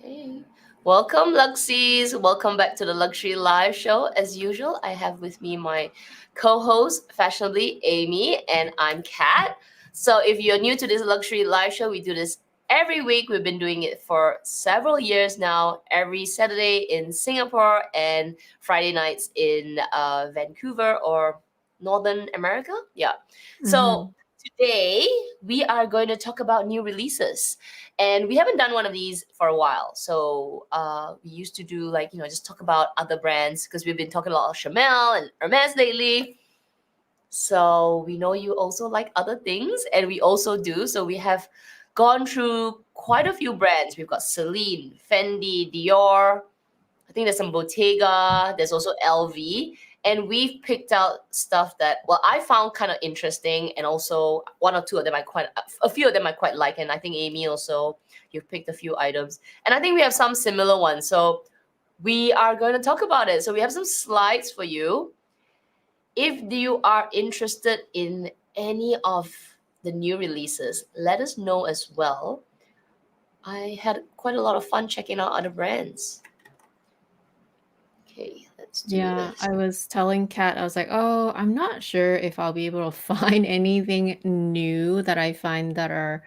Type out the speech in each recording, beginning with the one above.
Okay. Welcome, Luxies. Welcome back to the Luxury Live Show. As usual, I have with me my co host, fashionably Amy, and I'm Kat. So, if you're new to this Luxury Live Show, we do this every week. We've been doing it for several years now, every Saturday in Singapore and Friday nights in Vancouver or Northern America. Yeah. So, Mhm. today we are going to talk about new releases, and we haven't done one of these for a while. So we used to do, like, just talk about other brands because we've been talking a lot of Chanel and Hermes lately. So we know you also like other things, and we also do. So we have gone through quite a few brands. We've got Celine, Fendi, Dior. I think there's some Bottega. There's also LV. And we've picked out stuff that, well, I found kind of interesting, and also one or two of them a few of them I quite like, and I think Amy also, you've picked a few items, and I think we have some similar ones. So we are going to talk about it. So we have some slides for you. If you are interested in any of the new releases, let us know as well. I had quite a lot of fun checking out other brands. Okay, let's do Yeah, this. I was telling Kat, I was like, "Oh, I'm not sure if I'll be able to find anything new that I find that are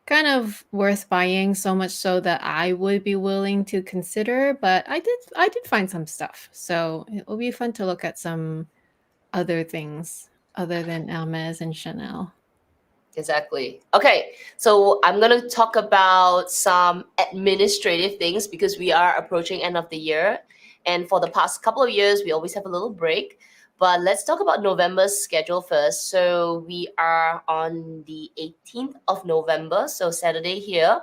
kind of worth buying, so much so that I would be willing to consider." But I did find some stuff. So it will be fun to look at some other things other than Hermes and Chanel. Exactly. Okay, so I'm gonna talk about some administrative things because we are approaching end of the year, and for the past couple of years we always have a little break. But let's talk about November's schedule first. So we are on the 18th of November, so Saturday here.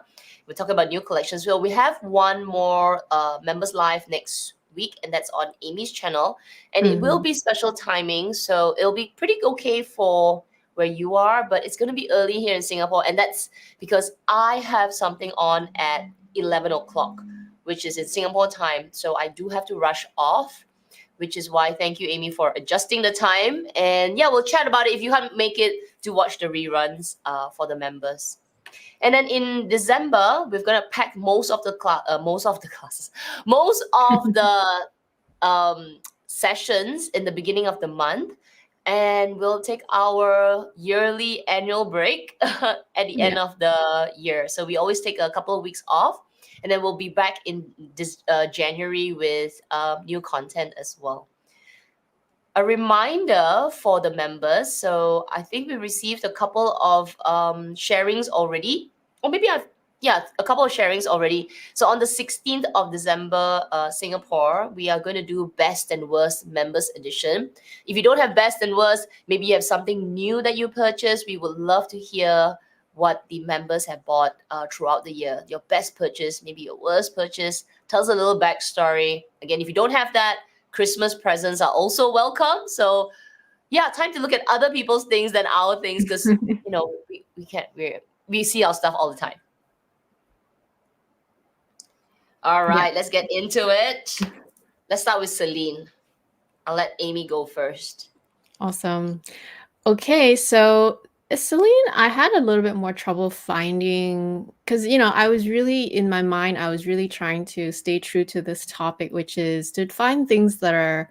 We're talking about new collections. Well, we have one more members live next week, and that's on Amy's channel, and it will Mhm. be special timing, so it'll be pretty okay for where you are, but it's going to be early here in Singapore. And that's because I have something on at 11 o'clock, which is in Singapore time. So I do have to rush off, which is why thank you, Amy, for adjusting the time. And yeah, we'll chat about it if you can't make it to watch the reruns for the members. And then in December, we're gonna pack most of the classes, most of the sessions in the beginning of the month, and we'll take our yearly annual break at the end Yeah. of the year. So we always take a couple of weeks off, and then we'll be back in this January with new content as well. A reminder for the members. So I think we received a couple of sharings already, or maybe I've yeah, a couple of sharings already. So on the 16th of December, Singapore, we are going to do best and worst members edition. If you don't have best and worst, maybe you have something new that you purchased. We would love to hear what the members have bought throughout the year. Your best purchase, maybe your worst purchase. Tell us a little backstory. Again, if you don't have that, Christmas presents are also welcome. So yeah, time to look at other people's things than our things, because we can't we see our stuff all the time. All Yeah. right, let's get into it. Let's start with Celine. I'll let Amy go first. Awesome. Okay, so Celine, I had a little bit more trouble finding because I was really in my mind, I was really trying to stay true to this topic, which is to find things that are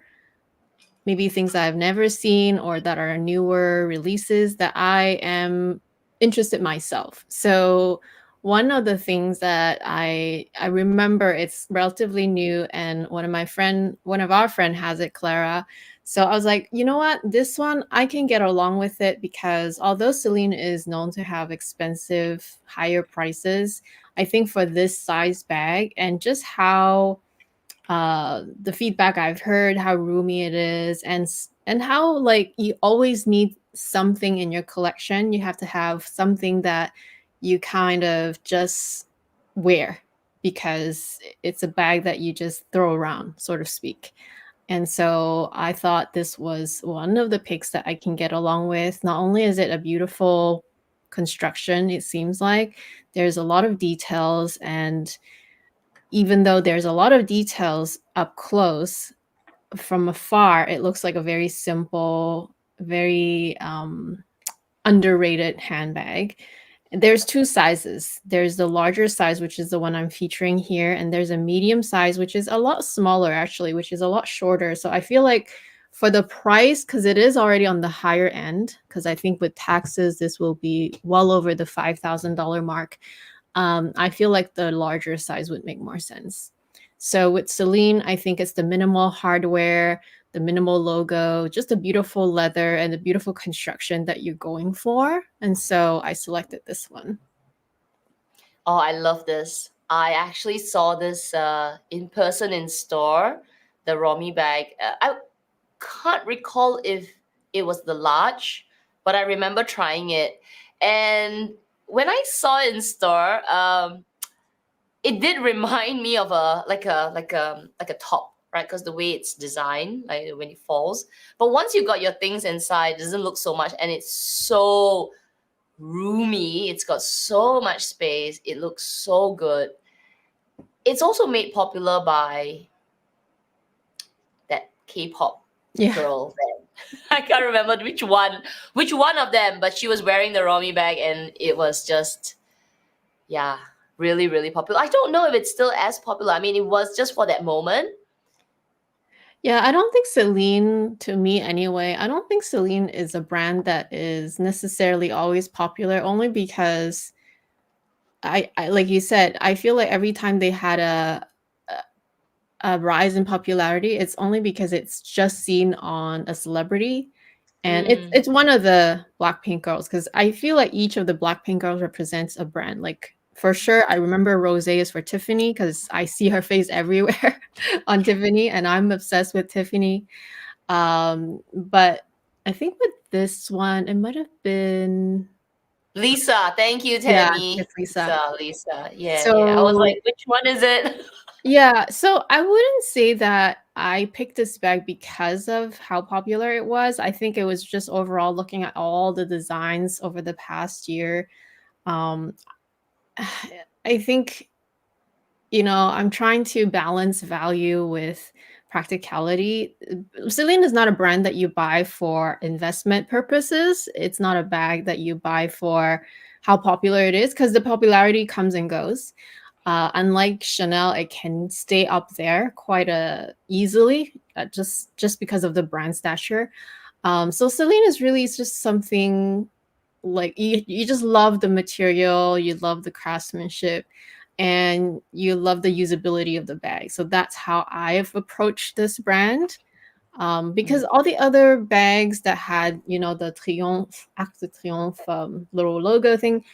maybe things that I've never seen or that are newer releases that I am interested myself. So one of the things that I remember, it's relatively new, and one of our friend has it, Clara. So I was like, you know what, this one I can get along with it because although Celine is known to have expensive, higher prices, I think for this size bag and just how the feedback I've heard, how roomy it is, and how like you always need something in your collection. You have to have something that you kind of just wear because it's a bag that you just throw around, sort of speak. And so I thought this was one of the picks that I can get along with. Not only is it a beautiful construction, it seems like there's a lot of details, and even though there's a lot of details up close, from afar, it looks like a very simple, very underrated handbag. There's two sizes. There's the larger size, which is the one I'm featuring here, and there's a medium size, which is a lot smaller actually, which is a lot shorter. So I feel like for the price, because it is already on the higher end, because I think with taxes, this will be well over the $5,000 mark. I feel like the larger size would make more sense. So with Celine, I think it's the minimal hardware, the minimal logo, just a beautiful leather and the beautiful construction that you're going for. And so I selected this one. Oh, I love this. I actually saw this in person in store, the Romy bag. I can't recall if it was the large, but I remember trying it. And when I saw it in store, it did remind me of a top, right? Because the way it's designed, like when it falls. But once you got your things inside, it doesn't look so much, and it's so roomy. It's got so much space. It looks so good. It's also made popular by that K-pop Yeah. girl. I can't remember which one of them, but she was wearing the Romy bag, and it was just, yeah, really, really popular. I don't know if it's still as popular. I mean, it was just for that moment. Yeah, I don't think Celine, to me anyway, I don't think Celine is a brand that is necessarily always popular only because I like you said, I feel like every time they had a rise in popularity, it's only because it's just seen on a celebrity. And Mm. it's one of the Blackpink girls because I feel like each of the Blackpink girls represents a brand. Like for sure, I remember Rose is for Tiffany because I see her face everywhere on Tiffany, and I'm obsessed with Tiffany. But I think with this one, it might have been Lisa, thank you, yeah, I think Tammy. it's Lisa. Lisa. Yeah, yeah. I was So like, which one is it? yeah, so I wouldn't say that I picked this bag because of how popular it was. I think it was just overall looking at all the designs over the past year. Um, I think, I'm trying to balance value with practicality. Celine is not a brand that you buy for investment purposes. It's not a bag that you buy for how popular it is because the popularity comes and goes. Unlike Chanel, it can stay up there quite easily, just because of the brand stature. So Celine is really just something like you just love the material, you love the craftsmanship, and you love the usability of the bag. So that's how I've approached this brand. Because all the other bags that had, the Triomphe, Arc de Triomphe little logo thing,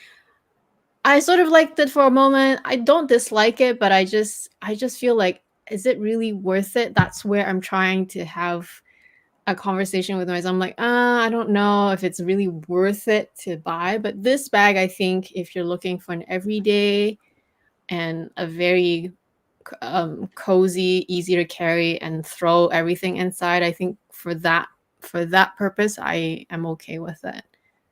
I sort of liked it for a moment. I don't dislike it, but I just feel like, is it really worth it? That's where I'm trying to have a conversation with myself. I'm like, I don't know if it's really worth it to buy. But this bag, I think, if you're looking for an everyday and a very cozy, easy to carry, and throw everything inside, I think for that purpose, I am okay with it.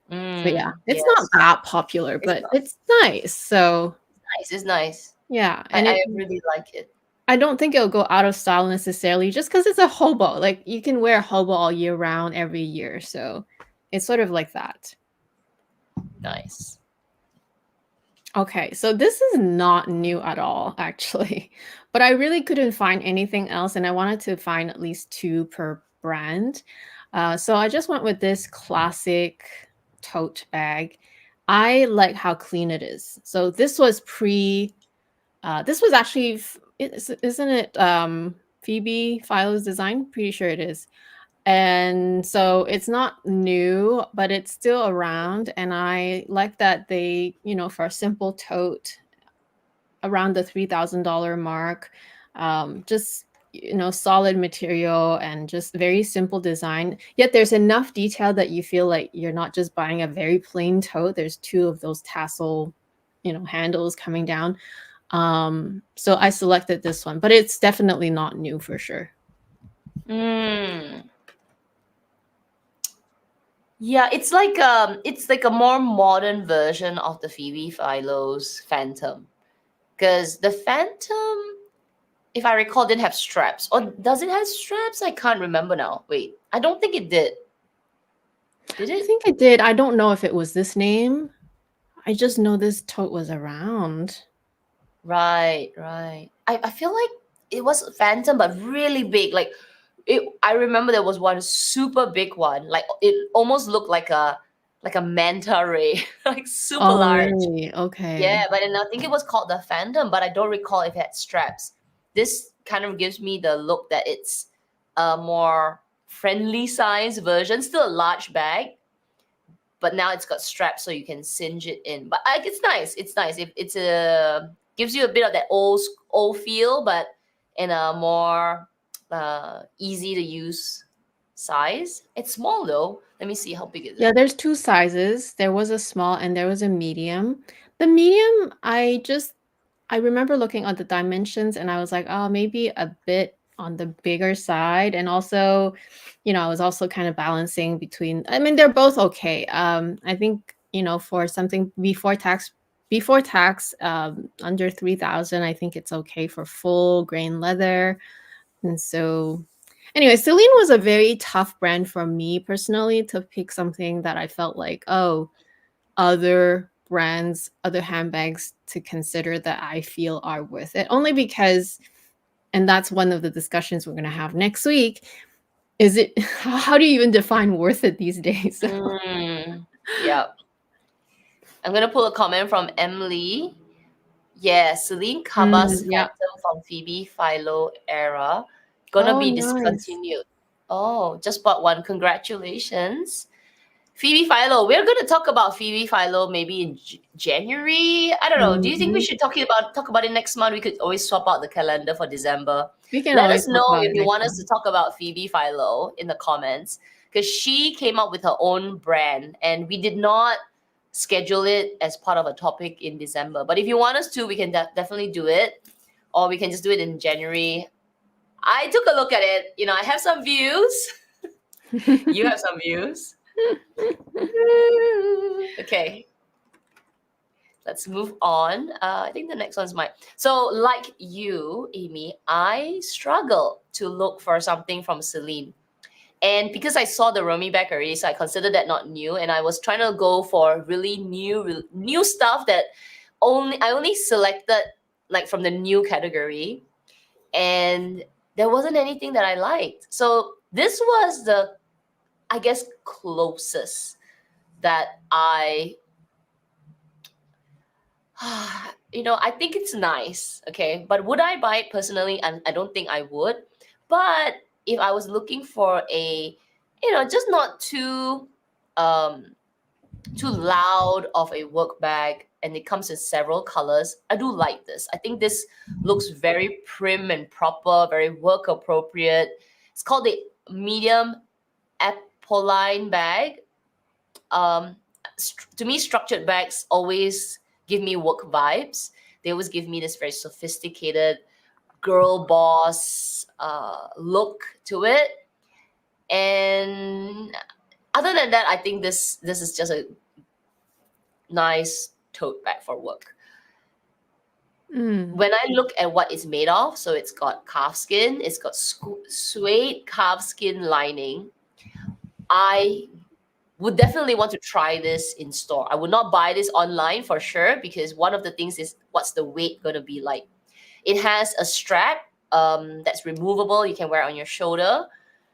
So yeah, it's not Yes. that popular, It's but not it's nice. So nice. It's nice. yeah, I, and I really like it. I don't think it'll go out of style necessarily just because it's a hobo. Like you can wear a hobo all year round every year. So it's sort of like that. Nice. Okay, so this is not new at all, actually. But I really couldn't find anything else, and I wanted to find at least two per brand. So I just went with this classic tote bag. I like how clean it is. So this was this was actually, isn't it Phoebe Philo's design? Pretty sure it is. And so it's not new, but it's still around. And I like that they, for a simple tote around the $3,000 mark, just, solid material and just very simple design. Yet there's enough detail that you feel like you're not just buying a very plain tote. There's two of those tassel, handles coming down. So I selected this one, but it's definitely not new for sure. Mm. Yeah, it's like a more modern version of the Phoebe Philo's Phantom. Because the Phantom, if I recall, didn't have straps. Or does it have straps? I can't remember now. Wait, I don't think it did. Did I it? think it did. I don't know if it was this name. I just know this tote was around. Right, right. I feel like it was Phantom, but really big. Like I remember there was one super big one. Like it almost looked like a manta ray, like super Oh, large. really? Yeah, Okay. but then I think it was called the Phantom, but I don't recall if it had straps. This kind of gives me the look that it's a more friendly size version, still a large bag, but now it's got straps so you can cinch it in. But it's nice. It's nice. It's a gives you a bit of that old feel, but in a more easy to use size. It's small though. Let me see how big is Yeah, it. there's two sizes. There was a small and there was a medium. The medium, I remember looking at the dimensions and I was like, oh, maybe a bit on the bigger side. And also, I was also kind of balancing between, I mean, they're both okay. I think, for something before tax, under 3,000, I think it's okay for full grain leather. And so, anyway, Celine was a very tough brand for me personally to pick something that I felt like, oh, other brands, other handbags to consider that I feel are worth it. Only because, and that's one of the discussions we're going to have next week, is it, how do you even define worth it these days? Yeah. I'm gonna pull a comment from Emily. Yeah, Celine Cabas Yeah. Phantom from Phoebe Philo era. Gonna Oh, be nice. discontinued. Oh, just bought one. Congratulations. Phoebe Philo. We're gonna talk about Phoebe Philo maybe in January. I don't know. Do you think we Mhm. should talk about it next month? We could always swap out the calendar for December. We can Let always us talk know about if it you next want us to month. talk about Phoebe Philo in the comments because she came up with her own brand and we did not schedule it as part of a topic in December. But if you want us to, we can definitely do it, or we can just do it in January. I took a look at it. I have some views. You have some views. Okay, let's move on. I think the next one's mine. So, like you, Amy, I struggle to look for something from Celine. And because I saw the Romy bag already, so I considered that not new. And I was trying to go for really new stuff that I only selected like from the new category. And there wasn't anything that I liked. So this was the, I guess, closest that I think it's nice, okay? But would I buy it personally? And I don't think I would. But if I was looking for a, just not um too loud of a work bag and it comes in several colors, I do like this. I think this looks very prim and proper, very work appropriate. It's called the medium Apolline bag. To me, structured bags always give me work vibes. They always give me this very sophisticated girl boss look to it. And other than that, I think this is just a nice tote bag for work. Mm. When I look at what it's made of, so it's got calf skin, it's got suede calf skin lining. I would definitely want to try this in store. I would not buy this online for sure because one of the things is what's the weight going to be like. It has a strap that's removable. You can wear it on your shoulder.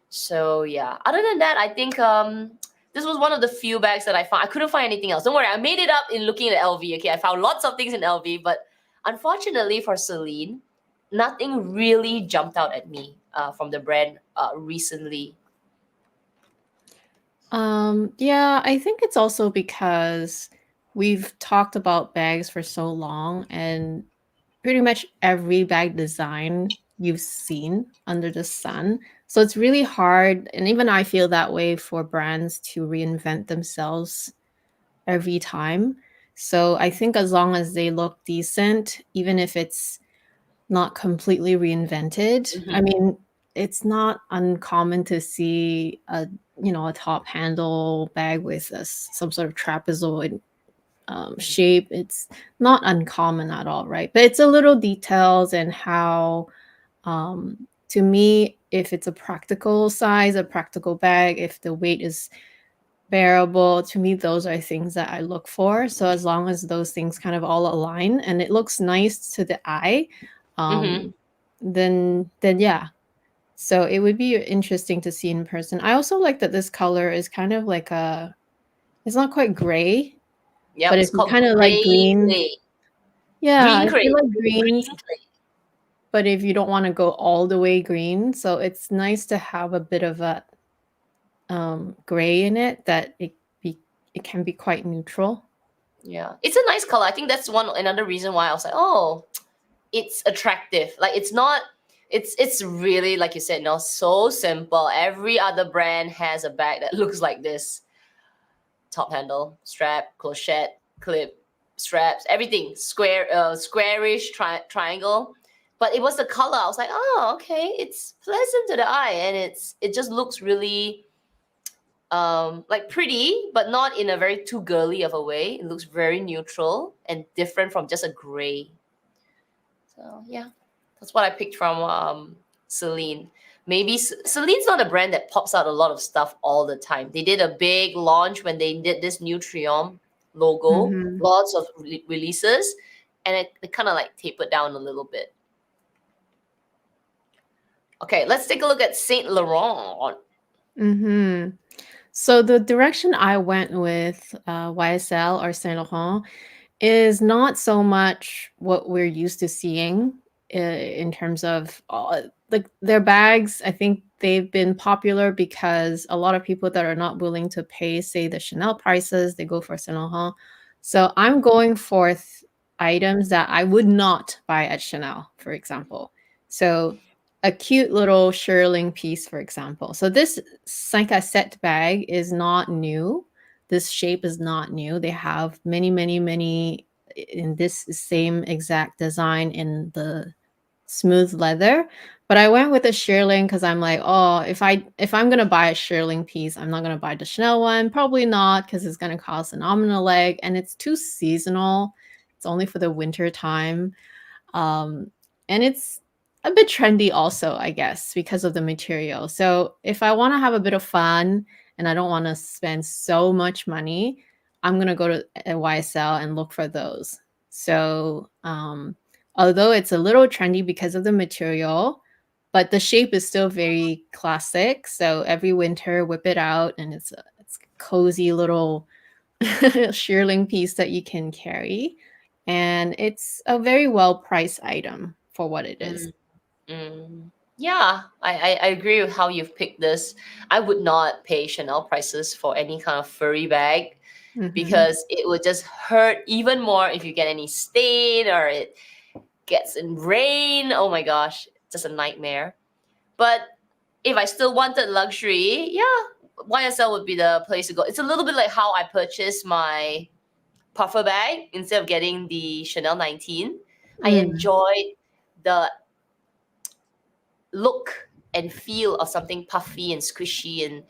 So yeah. Other than that, I think this was one of the few bags that I found. I couldn't find anything else. Don't worry, I made it up in looking at LV. Okay, I found lots of things in LV, but unfortunately for Celine, nothing really jumped out at me from the brand recently. Yeah, I think it's also because we've talked about bags for so long, and pretty much every bag design you've seen under the sun. So it's really hard, and even I feel that way, for brands to reinvent themselves every time. So I think as long as they look decent, even if it's not completely reinvented. I Mhm. mean, it's not uncommon to see a top handle bag with some sort of trapezoid shape. It's not uncommon at all, right? But it's a little details and how, to me, if it's a practical size, a practical bag, if the weight is bearable. To me, those are things that I look for. So as long as those things kind of all align and it looks nice to the eye, Mm-hmm. then yeah. So it would be interesting to see in person. I also like that this color is kind of like a, it's not quite gray, Yep, but it's if you called kind of like gray green, clay. yeah, Green if you clay. like Green greens, clay. but if you don't want to go all the way green, so it's nice to have a bit of a gray in it that be it can be quite neutral. Yeah. It's a nice color. I think that's one another reason why I was like, oh, it's attractive. Like it's really like you said, so simple. Every other brand has a bag that looks like this. Top handle, strap, clochette, clip, straps, everything squarish triangle. But it was the color. I was like, oh, okay, it's pleasant to the eye, and it just looks really like pretty, but not in a very too girly of a way. It looks very neutral and different from just a gray. So yeah, that's what I picked from Celine. Maybe Celine's not a brand that pops out a lot of stuff all the time. They did a big launch when they did this new Triumph logo, Mhm. lots of releases, and it kind of like tapered down a little bit. Okay, let's take a look at Saint Laurent. Mhm. So the direction I went with YSL or Saint Laurent is not so much what we're used to seeing in terms of like their bags. I think they've been popular because a lot of people that are not willing to pay, say, the Chanel prices, they go for Saint Laurent. So I'm going for items that I would not buy at Chanel, for example. So a cute little shearling piece, for example. So this 5 à 7 bag is not new. This shape is not new. They have many, many, many in this same exact design in the smooth leather. But I went with a shearling because I'm like, oh, if I'm gonna buy a shearling piece, I'm not gonna buy the Chanel one. Probably not because it's gonna cost an arm and a leg, and it's too seasonal. It's only for the winter time. Um, and it's a bit trendy also, I guess, because of the material. So if I want to have a bit of fun and I don't want to spend so much money, I'm going to go to a YSL and look for those. So although it's a little trendy because of the material, but the shape is still very classic. So every winter, whip it out, and it's a cozy little shearling piece that you can carry. And it's a very well priced item for what it is. Mm, mm. Yeah, I agree with how you've picked this. I would not pay Chanel prices for any kind of furry bag Mhm. because it would just hurt even more if you get any stain or it gets in rain. Oh my gosh, just a nightmare. But if I still wanted luxury, yeah, YSL would be the place to go. It's a little bit like how I purchased my puffer bag instead of getting the Chanel 19. I Mm. enjoyed the look and feel of something puffy and squishy, and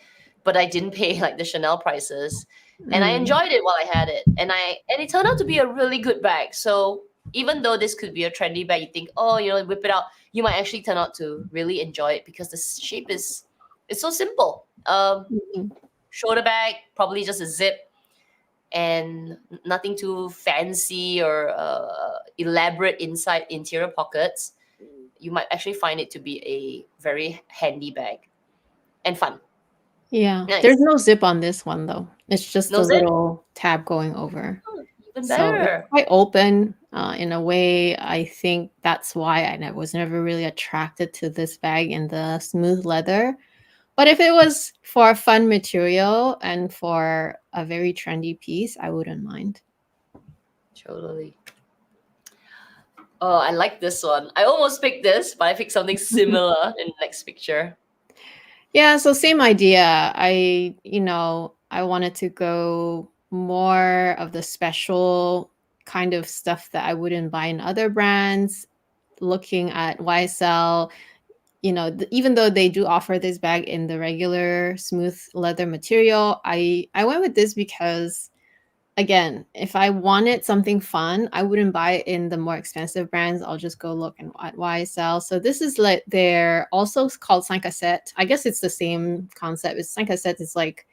but I didn't pay like the Chanel prices. And I Mm. enjoyed it while I had it. And it turned out to be a really good bag. So even though this could be a trendy bag, you think, oh, whip it out, you might actually turn out to really enjoy it because the shape is it's so simple. Mhm. Shoulder bag, probably just a zip and nothing too fancy or elaborate inside interior pockets. You might actually find it to be a very handy bag and fun. Yeah. There's Nice. no zip on this one though. It's just No a zip? little tab going over. Oh, even So it's better. quite open in a way. I think that's why was never really attracted to this bag in the smooth leather. But if it was for a fun material and for a very trendy piece, I wouldn't mind. Totally. Oh, I like this one. I almost picked this, but I picked something similar in the next picture. Yeah, so same idea. I wanted to go more of the special kind of stuff that I wouldn't buy in other brands. Looking at YSL, even though they do offer this bag in the regular smooth leather material, I went with this because again, if I wanted something fun, I wouldn't buy it in the more expensive brands. I'll just go look at YSL. So this is like they're also called 5 cassette. I guess it's the same concept. It's 5 cassette is like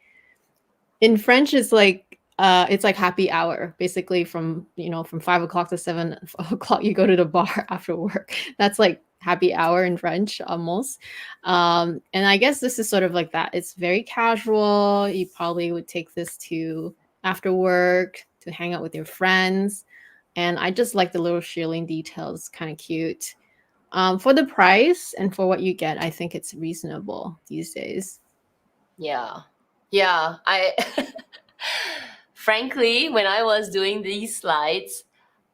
In French, it's like happy hour. Basically, from 5 o'clock to 7 o'clock, you go to the bar after work. That's like happy hour in French, almost. And I guess this is sort of like that. It's very casual. You probably would take this to after work to hang out with your friends. And I just like the little shearling details, kind of cute. For the price and for what you get, I think it's reasonable these days. Yeah. Yeah. I frankly, when I was doing these slides,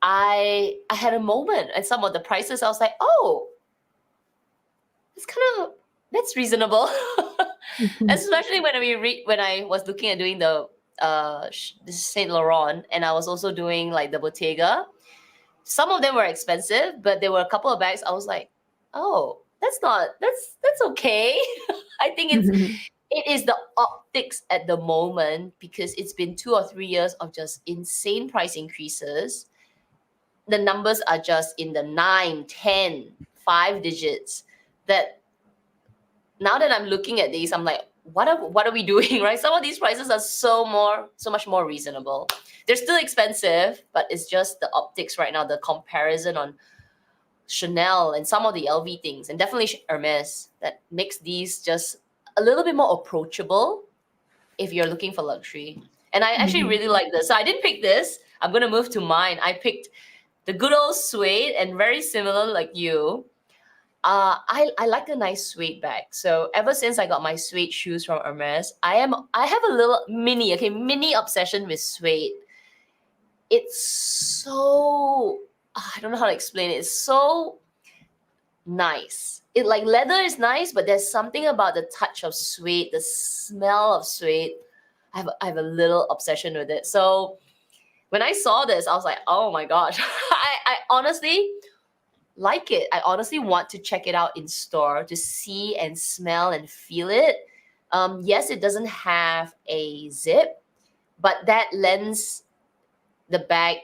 I had a moment and some of the prices I was like, oh, it's kind of that's reasonable. Especially when I was looking at doing the this is Saint Laurent, and I was also doing like the Bottega. Some of them were expensive, but there were a couple of bags I was like, oh, that's okay. I think it is the optics at the moment because it's been 2 or 3 years of just insane price increases. The numbers are just in the 9, 10, 5 digits. That now that I'm looking at these, I'm like, what are we doing, right? Some of these prices are so much more reasonable. They're still expensive, but it's just the optics right now, the comparison on Chanel and some of the LV things, and definitely Hermes, that makes these just a little bit more approachable if you're looking for luxury. And I actually Mhm. really like this. So I didn't pick this. I'm gonna move to mine. I picked the good old suede, and very similar like you. I like a nice suede bag. So ever since I got my suede shoes from Hermes, I have a little mini obsession with suede. It's so I don't know how to explain it. It's so nice. It like leather is nice, but there's something about the touch of suede, the smell of suede. I have a little obsession with it. So when I saw this, I was like, oh my gosh. I honestly like it. I honestly want to check it out in store to see and smell and feel it. Yes, it doesn't have a zip, but that lends the bag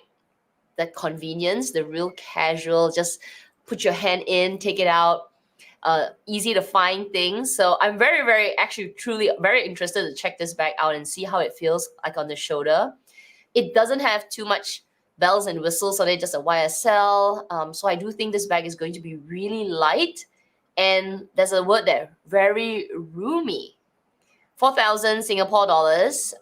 the convenience, the real casual, just put your hand in, take it out, easy to find things. So I'm very, very, actually, truly very interested to check this bag out and see how it feels like on the shoulder. It doesn't have too much bells and whistles on it, just a YSL. So I do think this bag is going to be really light. And there's a word there, very roomy. 4,000 Singapore dollars.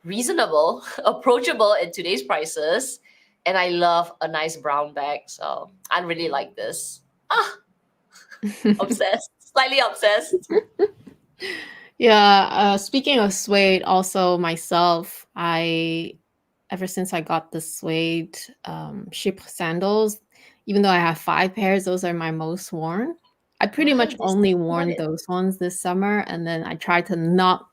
Reasonable, approachable at today's prices. And I love a nice brown bag. So I really like this. Ah, obsessed, slightly obsessed. Yeah, speaking of suede, also myself, I ever since I got the suede Chypre sandals, even though I have 5 pairs, those are my most worn. I pretty much Right, there's only something about worn it. those ones this summer, and then I tried to not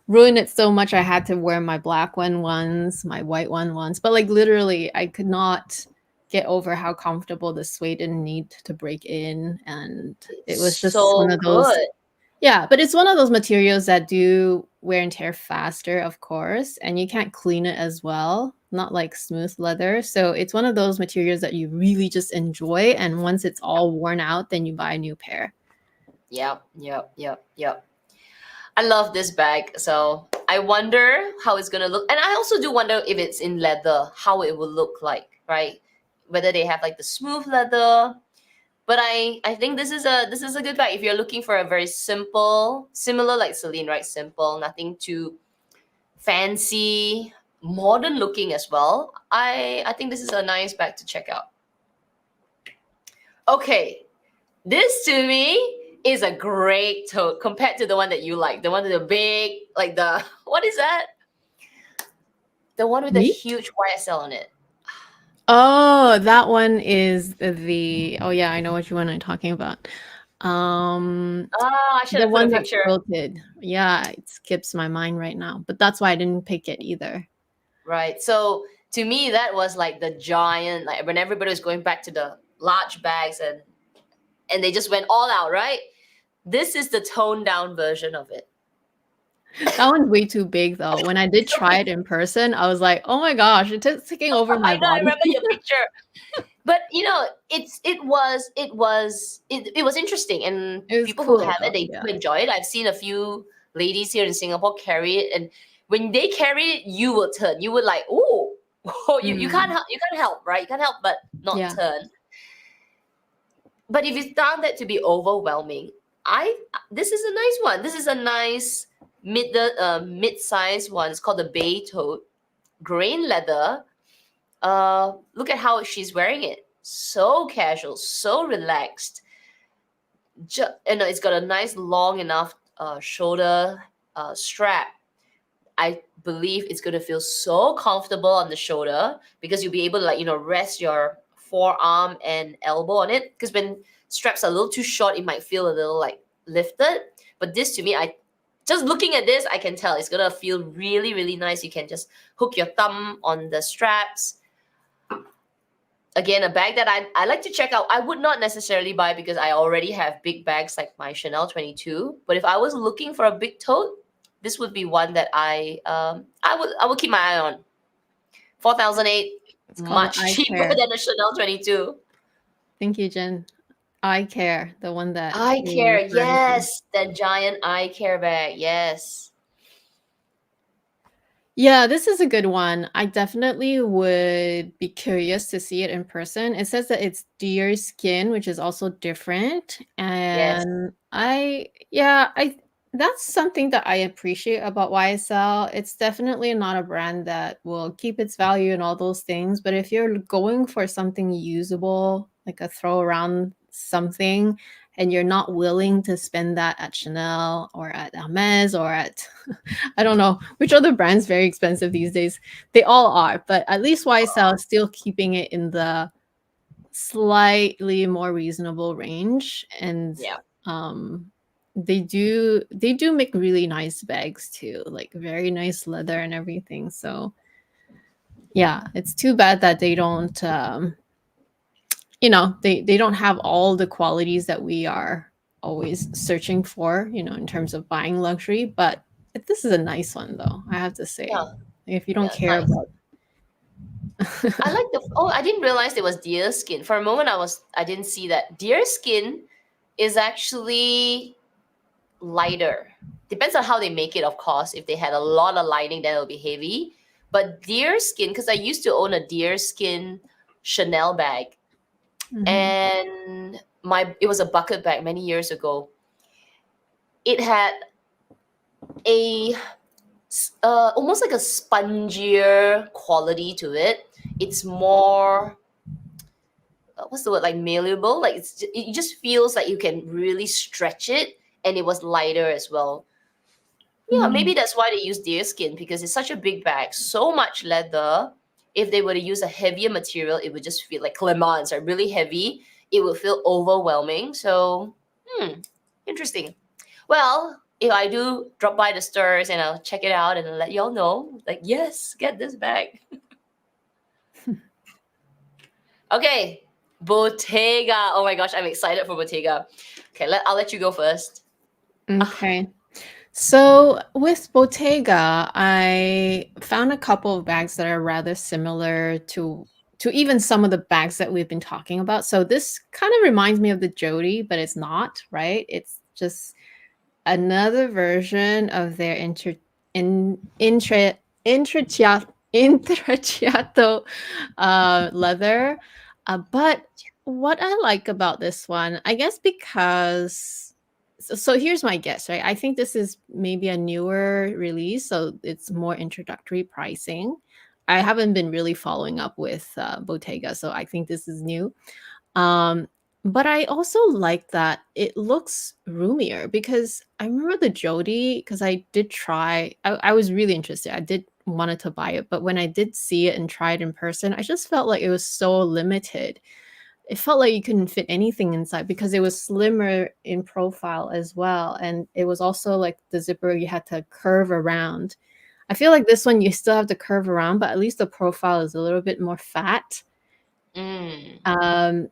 ruin it so much I had to wear my black one once, my white one once, but like literally I could not get over how comfortable the suede didn't need to break in, and it It's was just one so of those. good. Yeah, but it's one of those materials that do wear and tear faster, of course, and you can't clean it as well, not like smooth leather. So it's one of those materials that you really just enjoy, and once it's all worn out, then you buy a new pair. Yep, yep, yep, yep. I love this bag. So I wonder how it's gonna look. And I also do wonder if it's in leather, how it will look like, right? Whether they have like the smooth leather. But I think this is a good bag if you're looking for a very simple, similar like Celine, right? Simple, nothing too fancy, modern looking as well. I think this is a nice bag to check out. Okay, this to me is a great tote compared to the one that you like, the one with the big, like the what is that? The one with the Me? huge YSL on it. Oh, that one is oh yeah, I know what you one I'm talking about. Um, Ah, I should the have put a one that's picture. quilted. Yeah, it skips my mind right now, but that's why I didn't pick it either. Right. So to me, that was like the giant, like when everybody was going back to the large bags and they just went all out, right? This is the toned down version of it. That one's way too big though. When I did try it in person, I was like, "Oh my gosh, it's taking over my I know, I body." remember your picture. But it was interesting, and It was people who cool have it, though. they Yeah. do enjoy it. I've seen a few ladies here in Singapore carry it, and when they carry it, you will turn. You would like, oh, you can't Mm. you can't help, right? You can't help but not Yeah. turn. But if you found that to be overwhelming, I this is a nice one. This is a nice mid-size one. It's called the Bay Tote, grain leather. Look at how she's wearing it. So casual, so relaxed. It's got a nice long enough shoulder strap. I believe it's gonna feel so comfortable on the shoulder because you'll be able to, like, rest your forearm and elbow on it. Because when straps are a little too short, it might feel a little like lifted. But this, to me, I just looking at this, I can tell it's gonna feel really, really nice. You can just hook your thumb on the straps. Again, a bag that I like to check out. I would not necessarily buy because I already have big bags like my Chanel 22. But if I was looking for a big tote, this would be one that I would keep my eye on. 4,008, It's called the much eye cheaper care. than a Chanel 22. Thank you, Jen. Eye care, the one that Eye you're care, referring to. yes, that giant eye care bag, yes. Yeah, this is a good one. I definitely would be curious to see it in person. It says that it's deer skin, which is also different. Yes. And I that's something that I appreciate about YSL. It's definitely not a brand that will keep its value and all those things. But if you're going for something usable, like a throw around something, and you're not willing to spend that at Chanel or at Hermes or at I don't know which other brands very expensive these days. They all are, but at least YSL is still keeping it in the slightly more reasonable range, and Yeah. um, they do make really nice bags too, like very nice leather and everything. So yeah, it's too bad that they don't they don't have all the qualities that we are always searching for, in terms of buying luxury. But this is a nice one, though, I have to say. Yeah. If you don't Yeah. care Nice. about I like the. Oh, I didn't realize it was deer skin. For a moment, I didn't see that. Deer skin is actually lighter. Depends on how they make it, of course. If they had a lot of lining, then it'll be heavy. But deer skin, because I used to own a deer skin Chanel bag, Mhm. and it was a bucket bag many years ago. It had a almost like a spongier quality to it. It's more what's the word, like malleable. Like it just feels like you can really stretch it, and it was lighter as well. Yeah, maybe Mm. that's why they use deerskin, because it's such a big bag, so much leather. If they were to use a heavier material, it would just feel like clements are really heavy. It would feel overwhelming. So, interesting. Well, if I do drop by the stores and I'll check it out and I'll let y'all know, like, yes, get this bag. Okay, Bottega. Oh my gosh, I'm excited for Bottega. Okay, I'll let you go first. Ah, Okay. So with Bottega, I found a couple of bags that are rather similar to even some of the bags that we've been talking about. So this kind of reminds me of the Jody, but it's not, right? It's just another version of their intracciato leather. But what I like about this one, I guess, because so here's my guess, right? I think this is maybe a newer release, so it's more introductory pricing. I haven't been really following up with Bottega, so I think this is new. Um, but I also like that it looks roomier, because I remember the Jody, because I did try, I was really interested. I did wanted to buy it, but when I did see it and try it in person, I just felt like it was so limited. It felt like you couldn't fit anything inside because it was slimmer in profile as well. And it was also like the zipper you had to curve around. I feel like this one you still have to curve around, but at least the profile is a little bit more fat. mm, Um,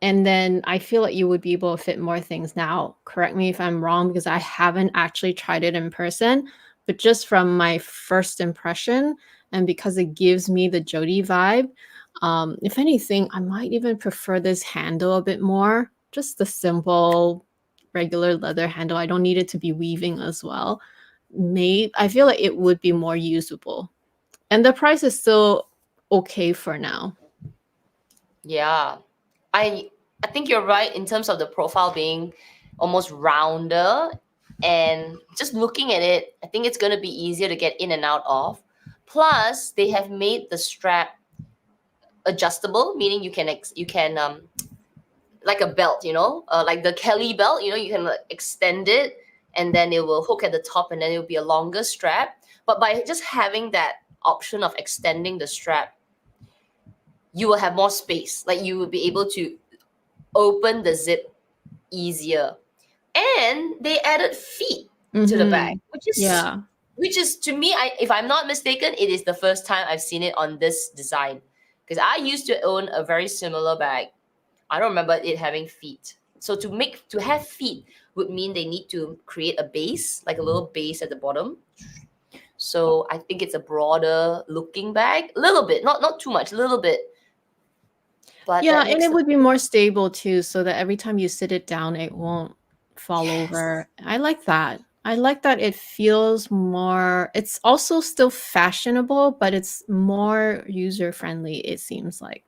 and then I feel like you would be able to fit more things. Now, correct me if I'm wrong, because I haven't actually tried it in person, but just from my first impression, and because it gives me the Jody vibe, if anything, I might even prefer this handle a bit more. Just the simple, regular leather handle. I don't need it to be weaving as well. I feel like it would be more usable. And the price is still okay for now. Yeah. I I think you're right in terms of the profile being almost rounder, and just looking at it, I think it's going to be easier to get in and out of. Plus, they have made the strap adjustable, meaning you can like a belt, like the Kelly belt, you can like, extend it, and then it will hook at the top, and then it'll be a longer strap. But by just having that option of extending the strap, you will have more space. Like you will be able to open the zip easier. And they added feet to the bag, Mm-hmm. which is Yeah. to me, if I'm not mistaken, it is the first time I've seen it on this design. Because I used to own a very similar bag. I don't remember it having feet. So to have feet would mean they need to create a base, like a little base at the bottom. So I think it's a broader looking bag, a little bit, not too much, a little bit. But Yeah, that and makes it the would be more stable too, so that every time you sit it down, it won't fall yes, over. I like that. I like that it feels more, it's also still fashionable, but it's more user friendly, it seems like.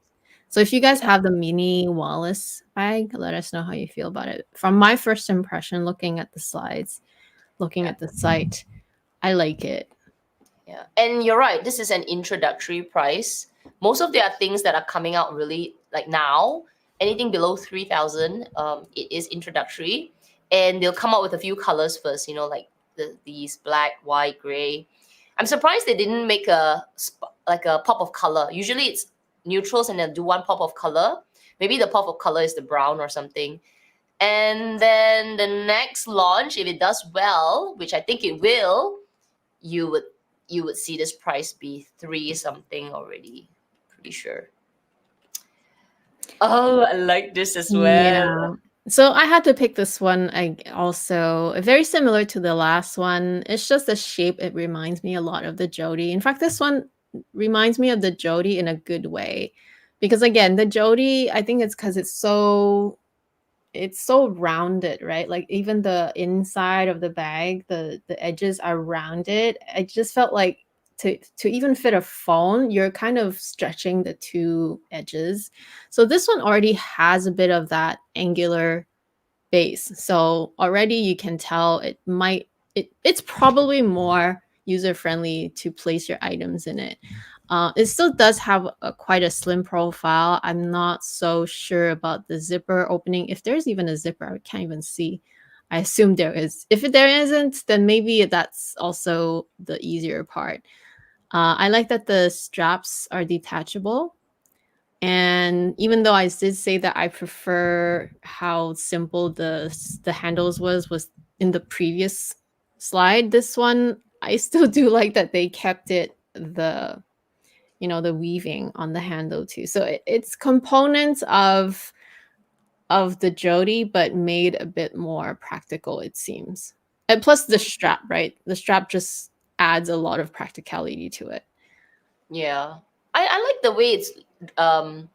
So if you guys yeah, have the mini Wallace bag, let us know how you feel about it. From my first impression, looking at the slides, looking yeah. at the site, I like it. Yeah, and you're right. This is an introductory price. Most of their things that are coming out really like now, anything below 3,000, it is introductory, and they'll come out with a few colors first. Like these black, white, gray. I'm surprised they didn't make like a pop of color. Usually it's neutrals and then do one pop of color. Maybe the pop of color is the brown or something. And then the next launch, if it does well, which I think it will, you would see this price be three something already. Pretty sure. Oh, I like this as well. Yeah. So I had to pick this one. I also very similar to the last one. It's just the shape. It reminds me a lot of the Jody. In fact, this one reminds me of the Jody in a good way, because again, the Jody. I think it's because it's so rounded, right? Like even the inside of the bag, the edges are rounded. I just felt like to even fit a phone, you're kind of stretching the two edges. So this one already has a bit of that angular base. So already you can tell it's probably more user friendly to place your items in it. It still does have quite a slim profile. I'm not so sure about the zipper opening. If there's even a zipper, I can't even see. I assume there is. If there isn't, then maybe that's also the easier part. I like that the straps are detachable. And even though I did say that I prefer how simple the handles was in the previous slide, this one I still do like that they kept it the weaving on the handle too. So it's components of the Jody, but made a bit more practical, it seems. And plus the strap, right? The strap just adds a lot of practicality to it. Yeah, I like the way it's um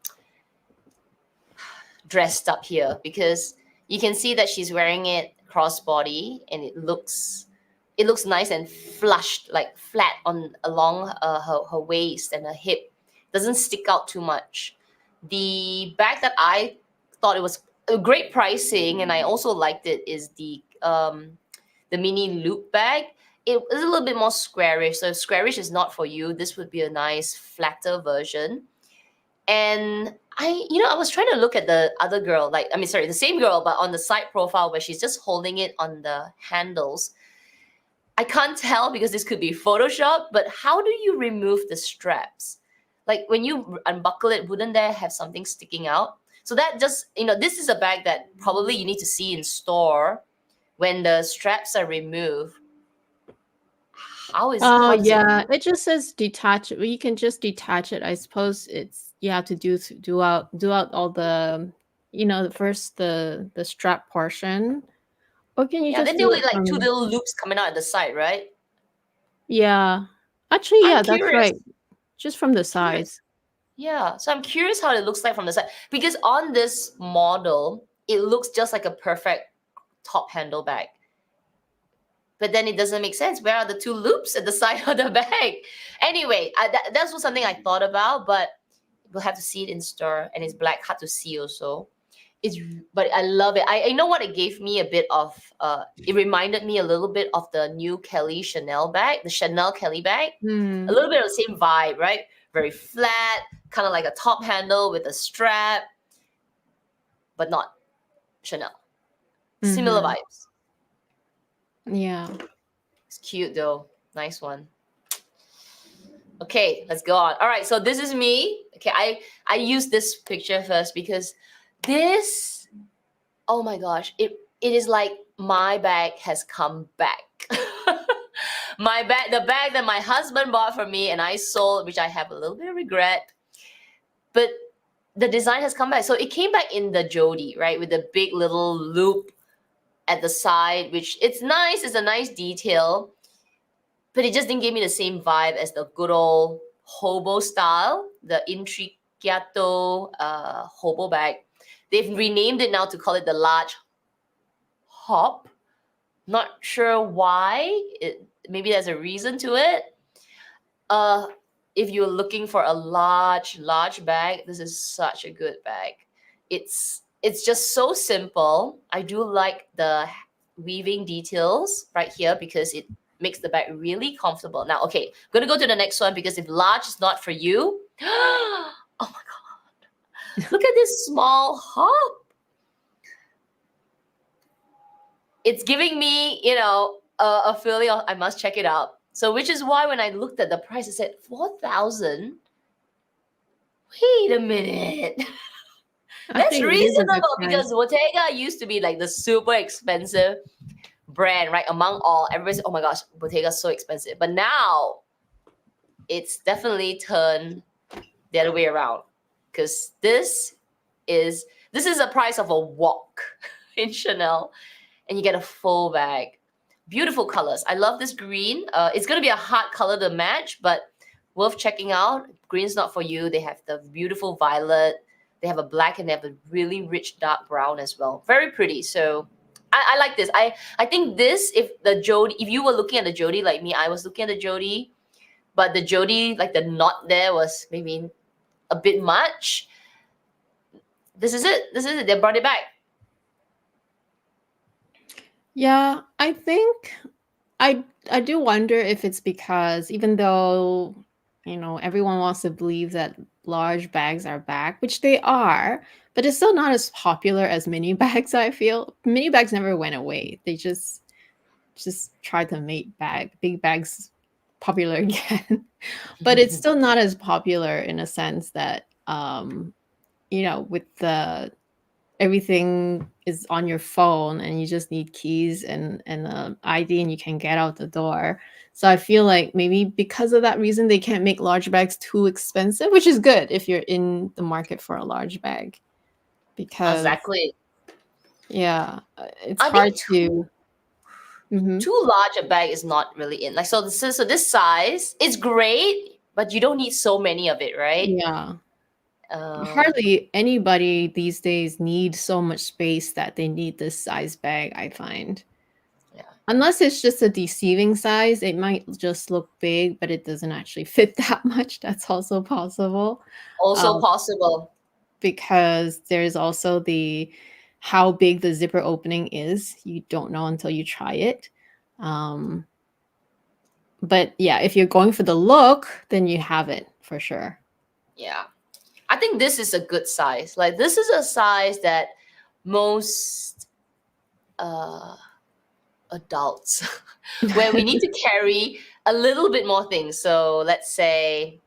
dressed up here, because you can see that she's wearing it crossbody, and it looks nice and flushed, like flat on along her waist, and her hip doesn't stick out too much. The bag that I thought it was a great pricing, and I also liked it, is the mini loop bag. It is a little bit more squarish. So if squarish is not for you, this would be a nice flatter version. And I was trying to look at the other girl, like, I mean, sorry, the same girl, but on the side profile where she's just holding it on the handles. I can't tell because this could be Photoshop, but how do you remove the straps? Like when you unbuckle it, wouldn't there have something sticking out? So that just, this is a bag that probably you need to see in store when the straps are removed. Oh How does it yeah, look? it just says detach. Well, you can just detach it. I suppose it's you have to do out all the first the strap portion, or can you Yeah, just then there do will it be like two from? little loops coming out at the side, right? Yeah, actually, I'm yeah, that's curious. right. Just from the Curious. sides. Yeah, so I'm curious how it looks like from the side, because on this model, it looks just like a perfect top handle bag. But then it doesn't make sense. Where are the two loops at the side of the bag? Anyway, that was something I thought about, but we'll have to see it in store. And it's black, hard to see also. But I love it. I know what it gave me a bit of. It reminded me a little bit of the new Kelly Chanel bag, the Chanel Kelly bag. A little bit of the same vibe, right? Very flat, kind of like a top handle with a strap, but not Chanel. Similar vibes. Yeah. It's cute though. Nice one. Okay, let's go on. All right, so this is me. Okay, I use this picture first because this, oh my gosh, it is like my bag has come back. My bag, the bag that my husband bought for me and I sold, which I have a little bit of regret. But the design has come back. So it came back in the Jody, right? With the big little loop at the side, which it's nice. It's a nice detail. But it just didn't give me the same vibe as the good old hobo style, the intricato hobo bag. They've renamed it now to call it the large hop. Not sure why. Maybe there's a reason to it. If you're looking for a large bag, this is such a good bag. It's just so simple. I do like the weaving details right here because it makes the bag really comfortable. Now, okay, I'm gonna go to the next one because if large is not for you, oh my god, look at this small hop. It's giving me, a feeling of I must check it out. So, which is why when I looked at the price, I said 4,000. Wait a minute. That's reasonable because Bottega used to be like the super expensive brand, right? Among all, everybody said, oh my gosh, Bottega's so expensive. But now it's definitely turned the other way around because this is the price of a walk in Chanel and you get a full bag. Beautiful colors. I love this green. It's going to be a hard color to match, but worth checking out. Green's not for you. They have the beautiful violet. They have a black and they have a really rich dark brown as well. Very pretty. So I like this. I think this, if you were looking at the Jody like me, I was looking at the Jody, but the Jody, like the knot there was maybe a bit much. This is it. They brought it back. Yeah, I think I do wonder if it's because even though, everyone wants to believe that large bags are back, which they are, but it's still not as popular as mini bags, I feel. Mini bags never went away. They just tried to make big bags popular again. But it's still not as popular in a sense that with the everything is on your phone and you just need keys and an ID and you can get out the door. So I feel like maybe because of that reason, they can't make large bags too expensive, which is good if you're in the market for a large bag. Because exactly. Yeah, it's I hard think too large a bag is not really in. Like so this size is great, but you don't need so many of it, right? Yeah. Hardly anybody these days needs so much space that they need this size bag, I find. Yeah. Unless it's just a deceiving size, it might just look big, but it doesn't actually fit that much. That's also possible. Possible. Because there's also how big the zipper opening is. You don't know until you try it. But yeah, if you're going for the look, then you have it for sure. Yeah. I think this is a good size. Like this is a size that most adults where we need to carry a little bit more things. So let's say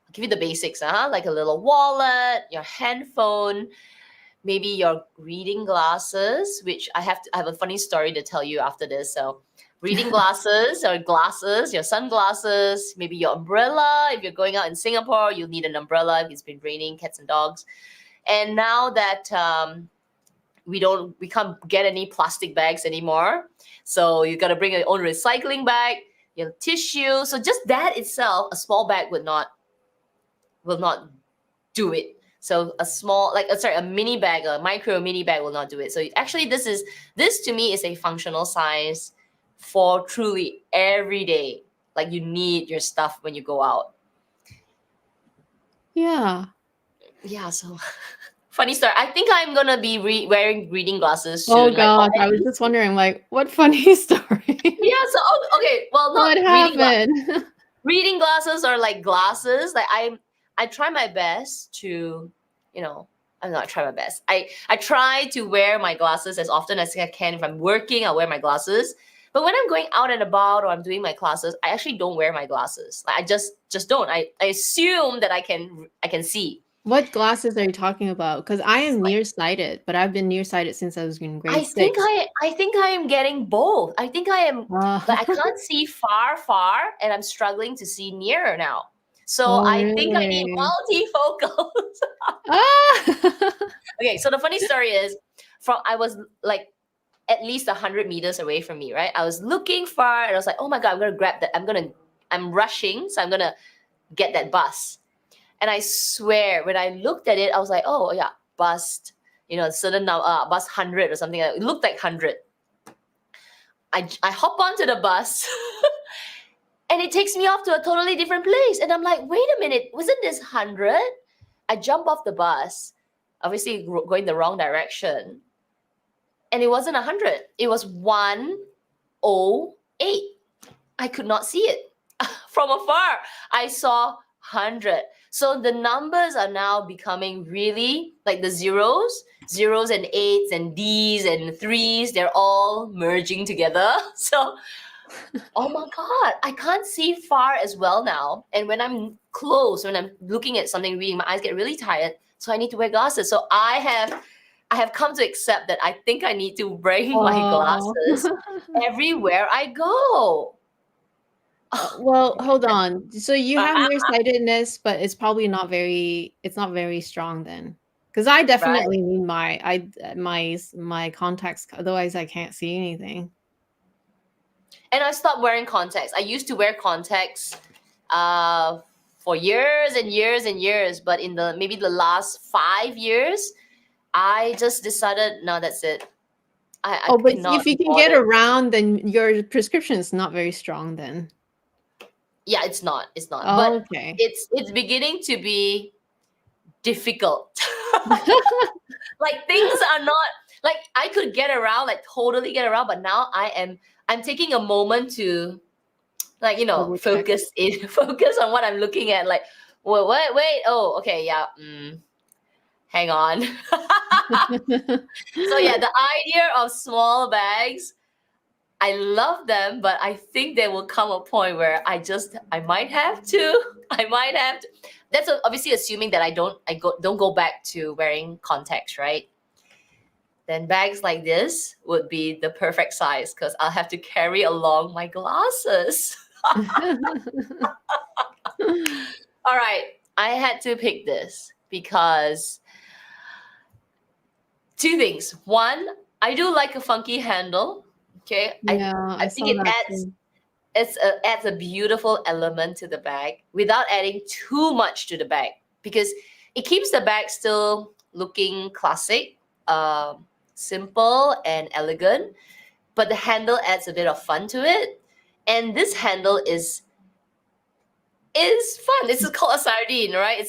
I'll give you the basics, like a little wallet, your handphone, maybe your reading glasses, which I have a funny story to tell you after this. So reading glasses, your sunglasses, maybe your umbrella. If you're going out in Singapore, you'll need an umbrella if it's been raining, cats and dogs. And now that we can't get any plastic bags anymore, so you got to bring your own recycling bag, your tissue. So just that itself, a small bag will not do it. So a small, like, sorry, a mini bag, a micro mini bag will not do it. So actually, this to me is a functional size for truly every day. Like, you need your stuff when you go out. Yeah. Yeah. So funny story. I think I'm gonna be wearing reading glasses Oh soon. Like, gosh, I was already. just wondering, like, what funny story? Yeah. So okay. Well, not What reading happened? reading glasses are like glasses. Like, I try my best to, you know, I'm not try my best. I try to wear my glasses as often as I can. If I'm working, I'll wear my glasses. But when I'm going out and about or I'm doing my classes, I actually don't wear my glasses. Like, I just don't. I assume that I can see. What glasses are you talking about? Because I am Like, nearsighted, but I've been nearsighted since I was in grade I think 6. I think I am getting both. I think I am, Oh. like, I can't see far, and I'm struggling to see nearer now. So Oh, I think I need really? multifocals. Ah! Okay, so the funny story is, from I was like at least 100 meters away from me, right? I was looking far, and I was like, oh my god, I'm gonna grab that. I'm rushing, so I'm gonna get that bus. And I swear, when I looked at it, I was like, oh yeah, bus. Certain bus 100 or something. It looked like 100. I hop onto the bus, and it takes me off to a totally different place. And I'm like, wait a minute, wasn't this 100? I jump off the bus, obviously going the wrong direction, and it wasn't 100. It was 108. I could not see it from afar. I saw 100. So the numbers are now becoming really like the zeros and eights and D's and threes. They're all merging together. So, oh my God, I can't see far as well now. And when I'm close, when I'm looking at something, reading, my eyes get really tired. So I need to wear glasses. So I have come to accept that I think I need to bring my Oh. glasses everywhere I go. Well, hold on. So you have Uh-huh. nearsightedness, but it's not very strong then. Because I Right. definitely need my contacts, otherwise I can't see anything. And I stopped wearing contacts. I used to wear contacts uh, for years and years and years, but in the maybe the last 5 years, I just decided, no, that's it. I Oh, but cannot if you be can get bothered. around, then your prescription is not very strong then. Yeah, it's not. It's not. But Okay. it's beginning to be difficult. Like, things are not, like, I could get around, like totally get around, but now I'm taking a moment to, like, Double check. focus in focus on what I'm looking at. Like, wait, oh, okay, yeah, hang on. So yeah, the idea of small bags, I love them, but I think there will come a point where I might have to. I might have to. That's obviously assuming that don't go back to wearing contacts, right? Then bags like this would be the perfect size because I'll have to carry along my glasses. All right, I had to pick this because two things. One, I do like a funky handle. Okay, Yeah, I I think saw that too. adds a beautiful element to the bag without adding too much to the bag, because it keeps the bag still looking classic, simple and elegant, but the handle adds a bit of fun to it. And this handle is fun. It's called a sardine, right?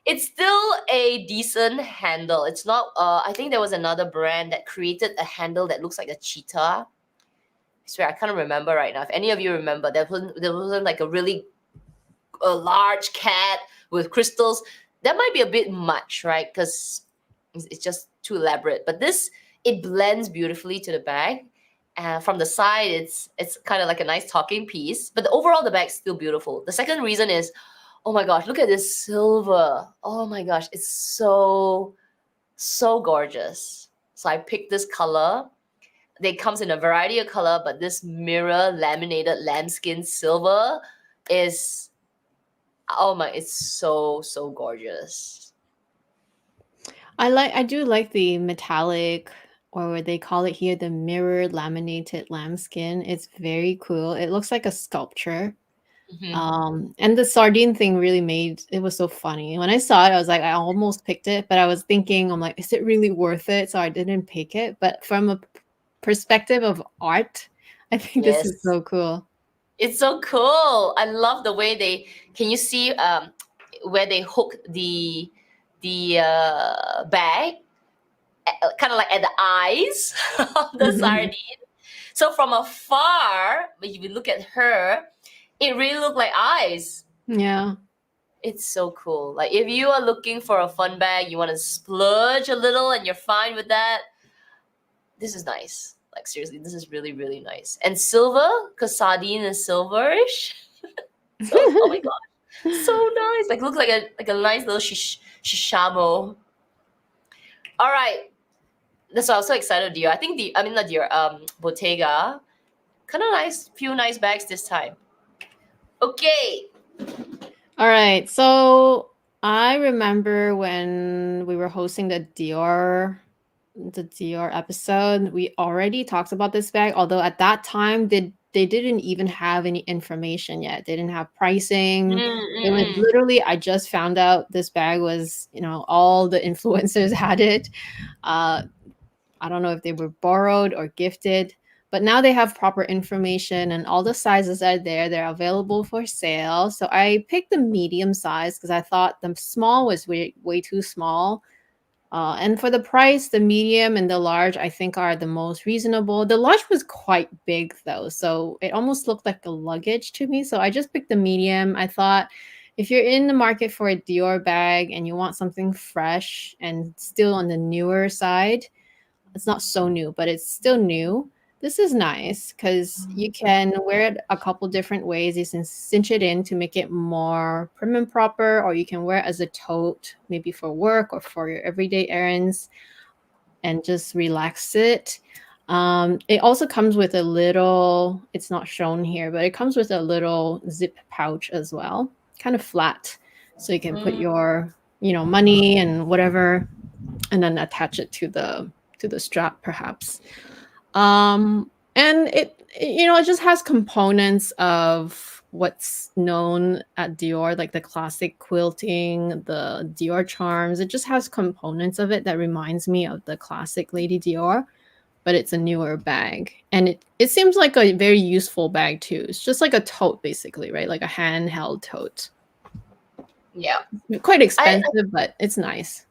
It's still a decent handle. It's not. I think there was another brand that created a handle that looks like a cheetah. I swear I can't remember right now. If any of you remember, there wasn't like a large cat with crystals. That might be a bit much, right? Because it's just too elaborate. But this, it blends beautifully to the bag. From the side, it's kind of like a nice talking piece. But overall, the bag's still beautiful. The second reason is, oh my gosh, look at this silver. Oh my gosh, it's so gorgeous. So I picked this color. They comes in a variety of color, but this mirror laminated lambskin silver is, oh my, it's so gorgeous. I do like the metallic, or what they call it here, the mirror laminated lambskin. It's very cool. It looks like a sculpture. Mhm. And the sardine thing really made it was so funny. When I saw it, I was like, I almost picked it, but I was thinking, I'm like, is it really worth it? So I didn't pick it. But from a perspective of art, I think this is Yes. so cool. It's so cool. I love the way they can you see where they hook the bag kind of like at the eyes of the Mhm. sardine. So from afar, when you look at her, it really looked like eyes. Yeah. It's so cool. Like if you are looking for a fun bag, you want to splurge a little and you're fine with that, this is nice. Like seriously, this is really, really nice. And silver, because sardine is silverish. So oh my god. So nice. Like looks like a nice little shishamo. All right. That's why I was so excited, Dior. I think I mean not Dior, Bottega. Kind of nice, few nice bags this time. Okay. All right. So I remember when we were hosting the Dior episode, we already talked about this bag, although at that time they didn't even have any information yet. They didn't have pricing. It was Mm-mm. literally I just found out this bag was, all the influencers had it. Uh I don't know if they were borrowed or gifted, but now they have proper information and all the sizes are there. They're available for sale. So I picked the medium size because I thought the small was way too small. And for the price, the medium and the large, I think, are the most reasonable. The large was quite big, though. So it almost looked like a luggage to me. So I just picked the medium. I thought if you're in the market for a Dior bag and you want something fresh and still on the newer side, it's not so new, but it's still new. This is nice because you can wear it a couple different ways. You can cinch it in to make it more prim and proper, or you can wear it as a tote, maybe for work or for your everyday errands, and just relax it. It also comes with a little, it's not shown here, but it comes with a little zip pouch as well, kind of flat. So you can put Mm. your, money and whatever, and then attach it to the strap perhaps. And it just has components of what's known at Dior, like the classic quilting, the Dior charms. It just has components of it that reminds me of the classic Lady Dior, but it's a newer bag. And it seems like a very useful bag too. It's just like a tote basically, right? Like a handheld tote. Yeah. Quite I expensive, but it's nice.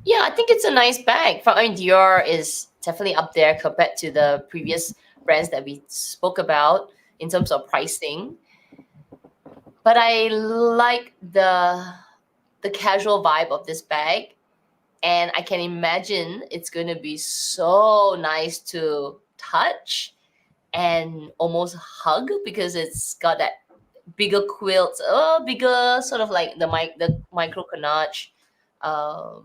Yeah, I think it's a nice bag. From I mean, Dior is definitely up there compared to the previous brands that we spoke about in terms of pricing. But I like the casual vibe of this bag, and I can imagine it's going to be so nice to touch and almost hug because it's got that bigger quilt, bigger sort of like the micro canage, call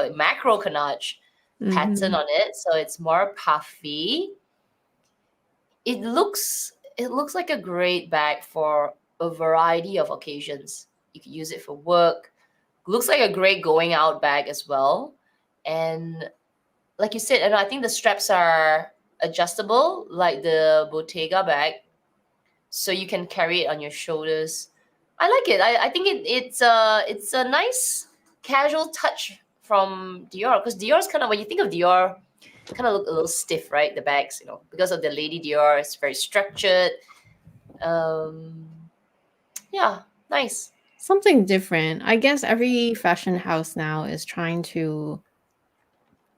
it macro canage pattern Mhm. on it. So it's more puffy. It looks like a great bag for a variety of occasions. You could use it for work. Looks like a great going out bag as well. And like you said, and I think the straps are adjustable, like the Bottega bag, so you can carry it on your shoulders. I like it. I think it's a nice casual touch from Dior, because Dior's kind of, when you think of Dior, kind of look a little stiff, right? The bags, because of the Lady Dior, it's very structured. Um, yeah, nice. Something different. I guess every fashion house now is trying to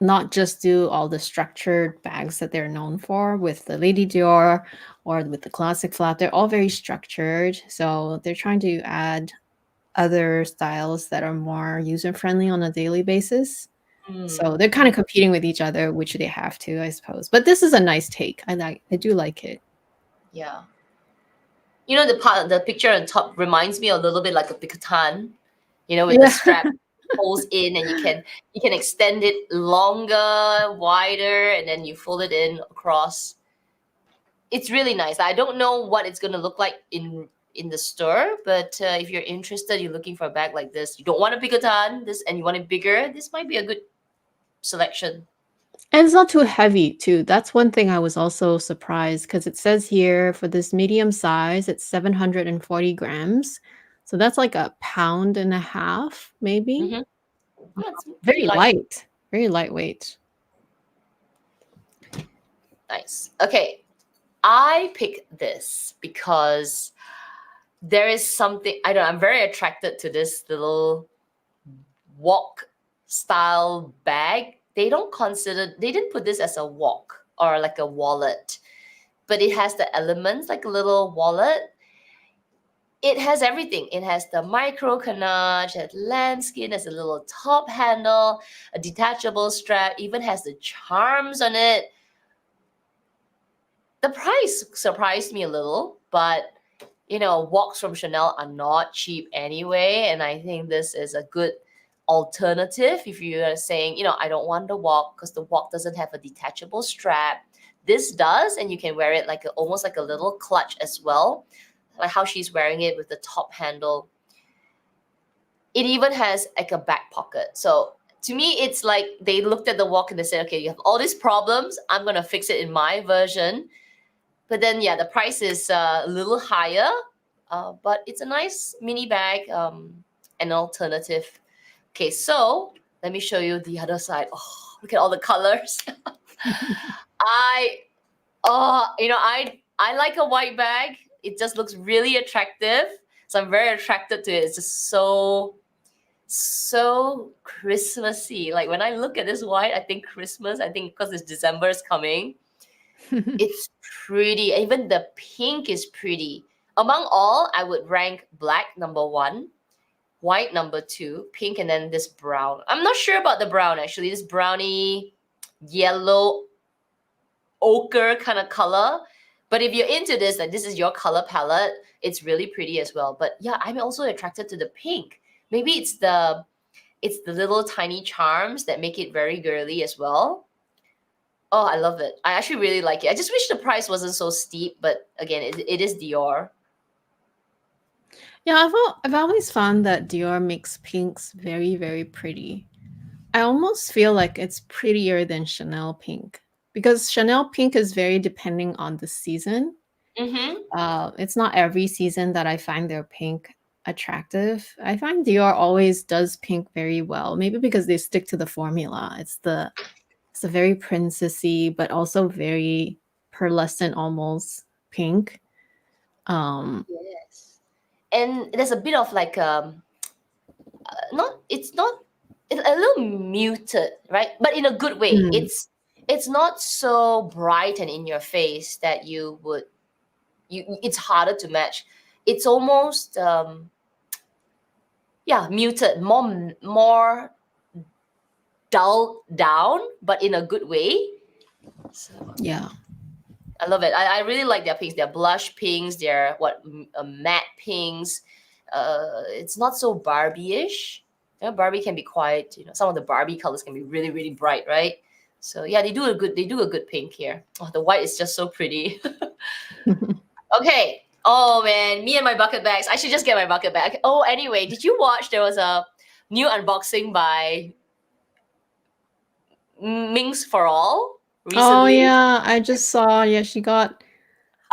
not just do all the structured bags that they're known for with the Lady Dior or with the classic flap. They're all very structured. So they're trying to add other styles that are more user friendly on a daily basis. So they're kind of competing with each other, which they have to, I suppose. But this is a nice take. I do like it. Yeah. The picture on top reminds me a little bit like a picotan, with the Yeah. strap pulls in, and you can extend it longer, wider, and then you fold it in across. It's really nice. I don't know what it's gonna look like in the store, but if you're interested, you're looking for a bag like this, you don't want a picotan, this, and you want it bigger, this might be a good selection. And it's not too heavy too. That's one thing I was also surprised because it says here for this medium size, it's 740 grams. So that's like a pound and a half, maybe. Mm-hmm. Yeah, it's pretty Very light. light, very lightweight. Nice. Okay, I picked this because there is something, I don't know, I'm very attracted to this little walk style bag. They didn't put this as a walk or like a wallet, but it has the elements like a little wallet. It has everything. It has the micro canage, it has lambskin, has a little top handle, a detachable strap, even has the charms on it. The price surprised me a little, but walks from Chanel are not cheap anyway. And I think this is a good alternative if you are saying, I don't want the walk because the walk doesn't have a detachable strap. This does, and you can wear it like almost like a little clutch as well, like how she's wearing it with the top handle. It even has like a back pocket. So to me, it's like they looked at the walk and they said, okay, you have all these problems. I'm going to fix it in my version. But then, yeah, the price is a little higher, but it's a nice mini bag, an alternative. Okay, so let me show you the other side. Oh, look at all the colors. I, I like a white bag. It just looks really attractive. So I'm very attracted to it. It's just so Christmassy. Like when I look at this white, I think Christmas. I think because it's December is coming. It's pretty. Even the pink is pretty. Among all, I would rank black number one, white number two, pink, and then this brown. I'm not sure about the brown actually. This brownie, yellow, ochre kind of color. But if you're into this, like this is your color palette, it's really pretty as well. But yeah, I'm also attracted to the pink. Maybe it's the little tiny charms that make it very girly as well. Oh, I love it. I actually really like it. I just wish the price wasn't so steep, but again, it is Dior. Yeah, I've always found that Dior makes pinks very, very pretty. I almost feel like it's prettier than Chanel pink because Chanel pink is very depending on the season. Mm-hmm. It's not every season that I find their pink attractive. I find Dior always does pink very well. Maybe because they stick to the formula. It's a very princessy, but also very pearlescent almost pink. Um, Yes. And there's a bit of like not it's not it's a little muted, right? But in a good way. mm, It's not so bright and in your face that it's harder to match. It's almost yeah, muted, more dulled down, but in a good way. So yeah. I love it. I really like their pinks. Their blush pinks. Their matte pinks. It's not so Barbie-ish. Barbie can be quite. Some of the Barbie colors can be really really bright, right? So yeah, they do a good pink here. Oh, the white is just so pretty. Okay. Oh man, me and my bucket bags. I should just get my bucket bag. Oh, anyway, did you watch? There was a new unboxing by Minx for All Oh recently. yeah, I just saw. Yeah, she got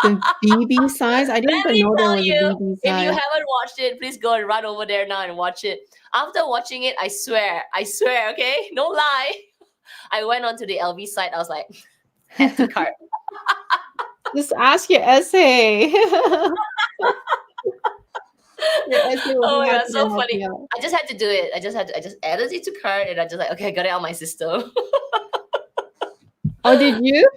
the BB size. I didn't Let even me know there tell was a you, BB if you size. haven't watched it, please go and run over there now and watch it. After watching it, I swear, okay, no lie. I went onto the LV site. I was like, add to cart. Just ask your essay. Your essay will Oh be my god, happy to so help funny. you out. I just had to do it. I just added it to cart, and I just like, okay, I got it on my system. Oh, did you?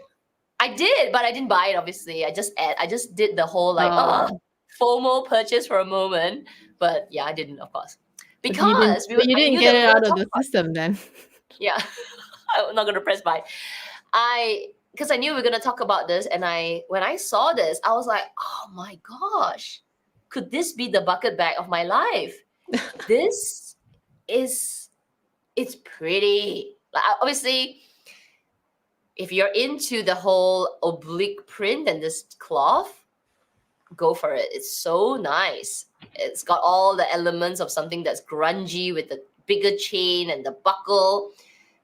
I did, but I didn't buy it. Obviously, I just did the whole like Oh, FOMO purchase for a moment. But yeah, I didn't, of course, but you didn't. because But you I didn't knew get that we it were gonna out of talk the about it. system then. Yeah, I'm not gonna press buy. Because I knew we were gonna talk about this, and when I saw this, I was like, oh my gosh, could this be the bucket bag of my life? This is it's pretty. Like obviously, if you're into the whole oblique print and this cloth, go for it. It's so nice. It's got all the elements of something that's grungy with the bigger chain and the buckle.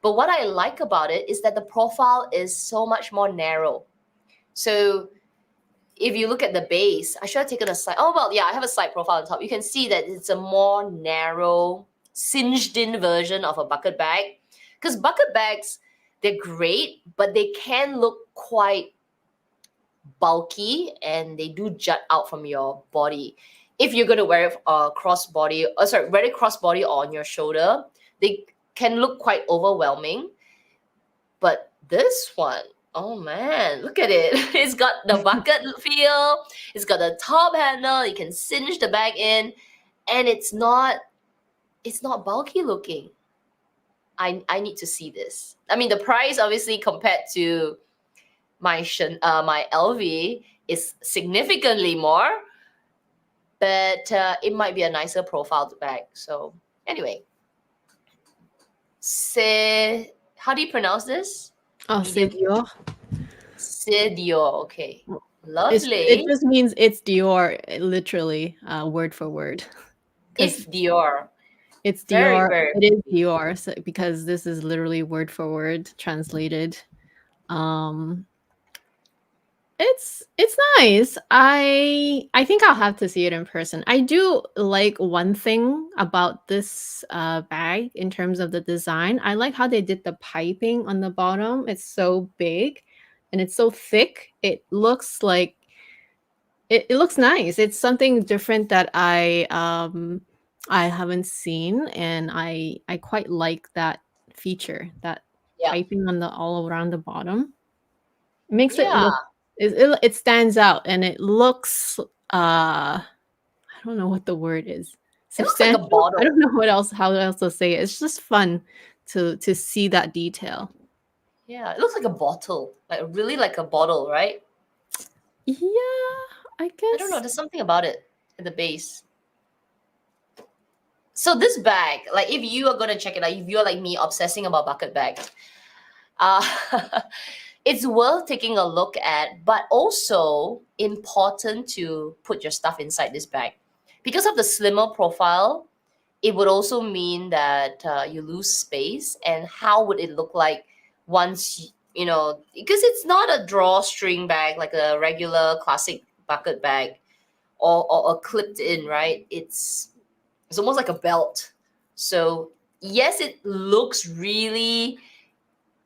But what I like about it is that the profile is so much more narrow. So if you look at the base, I should have taken a side. Oh, well, yeah, I have a side profile on top. You can see that it's a more narrow, singed in version of a bucket bag. Because bucket bags, they're great, but they can look quite bulky and they do jut out from your body. If you're going to wear it crossbody, wear it crossbody on your shoulder, they can look quite overwhelming. But this one, oh man, look at it. It's got the bucket feel, it's got the top handle, you can cinch the bag in, and it's not bulky looking. I need to see this. I mean, the price obviously compared to my LV is significantly more, but it might be a nicer profile bag. So anyway, how do you pronounce this? Oh, c'est Medium. Dior. C'est Dior. Okay, It lovely. just means it's Dior, literally, word for word. It's Dior. It's Very, Dior. very It is pretty. Dior, so, because this is literally word for word translated. Um, it's nice. I think I'll have to see it in person. I do like one thing about this bag in terms of the design. I like how they did the piping on the bottom. It's so big and it's so thick. It looks like it looks nice. It's something different that I haven't seen, and I quite like that feature, that Yeah. piping on the all around the bottom. It makes it Yeah. look it stands out, and it looks I don't know what the word is. It looks like a Substantial? I bottle. don't know how else to say it. It's just fun to see that detail. Yeah, it looks like a bottle. Like really like a bottle, right? Yeah, I I don't know. guess. There's something about it at the base. So this bag, like if you are gonna check it out, if you're like me obsessing about bucket bags, uh, it's worth taking a look at, but also important to put your stuff inside this bag. Because of the slimmer profile, it would also mean that you lose space. And how would it look like once, because it's not a drawstring bag like a regular classic bucket bag or a clipped in, right? It's almost like a belt. So yes, it looks really,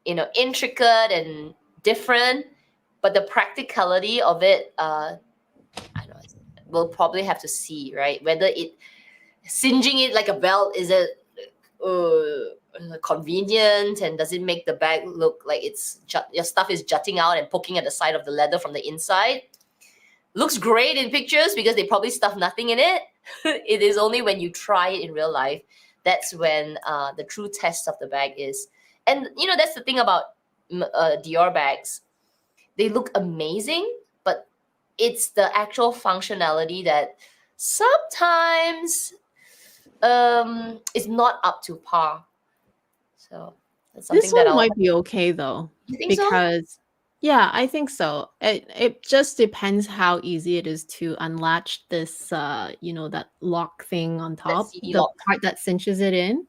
intricate and different, but the practicality of it, I don't know, we'll probably have to see, right? Whether singeing it like a belt, is it convenient, and does it make the bag look like your stuff is jutting out and poking at the side of the leather from the inside? Looks great in pictures because they probably stuff nothing in it. It is only when you try it in real life that's when the true test of the bag is. And that's the thing about Dior bags. They look amazing, but it's the actual functionality that sometimes is not up to par. So that's This something that one I'll. might be okay though, You think so? because yeah, I think so. It just depends how easy it is to unlatch this that lock thing on Let's top, see. the Lock. part that cinches it in.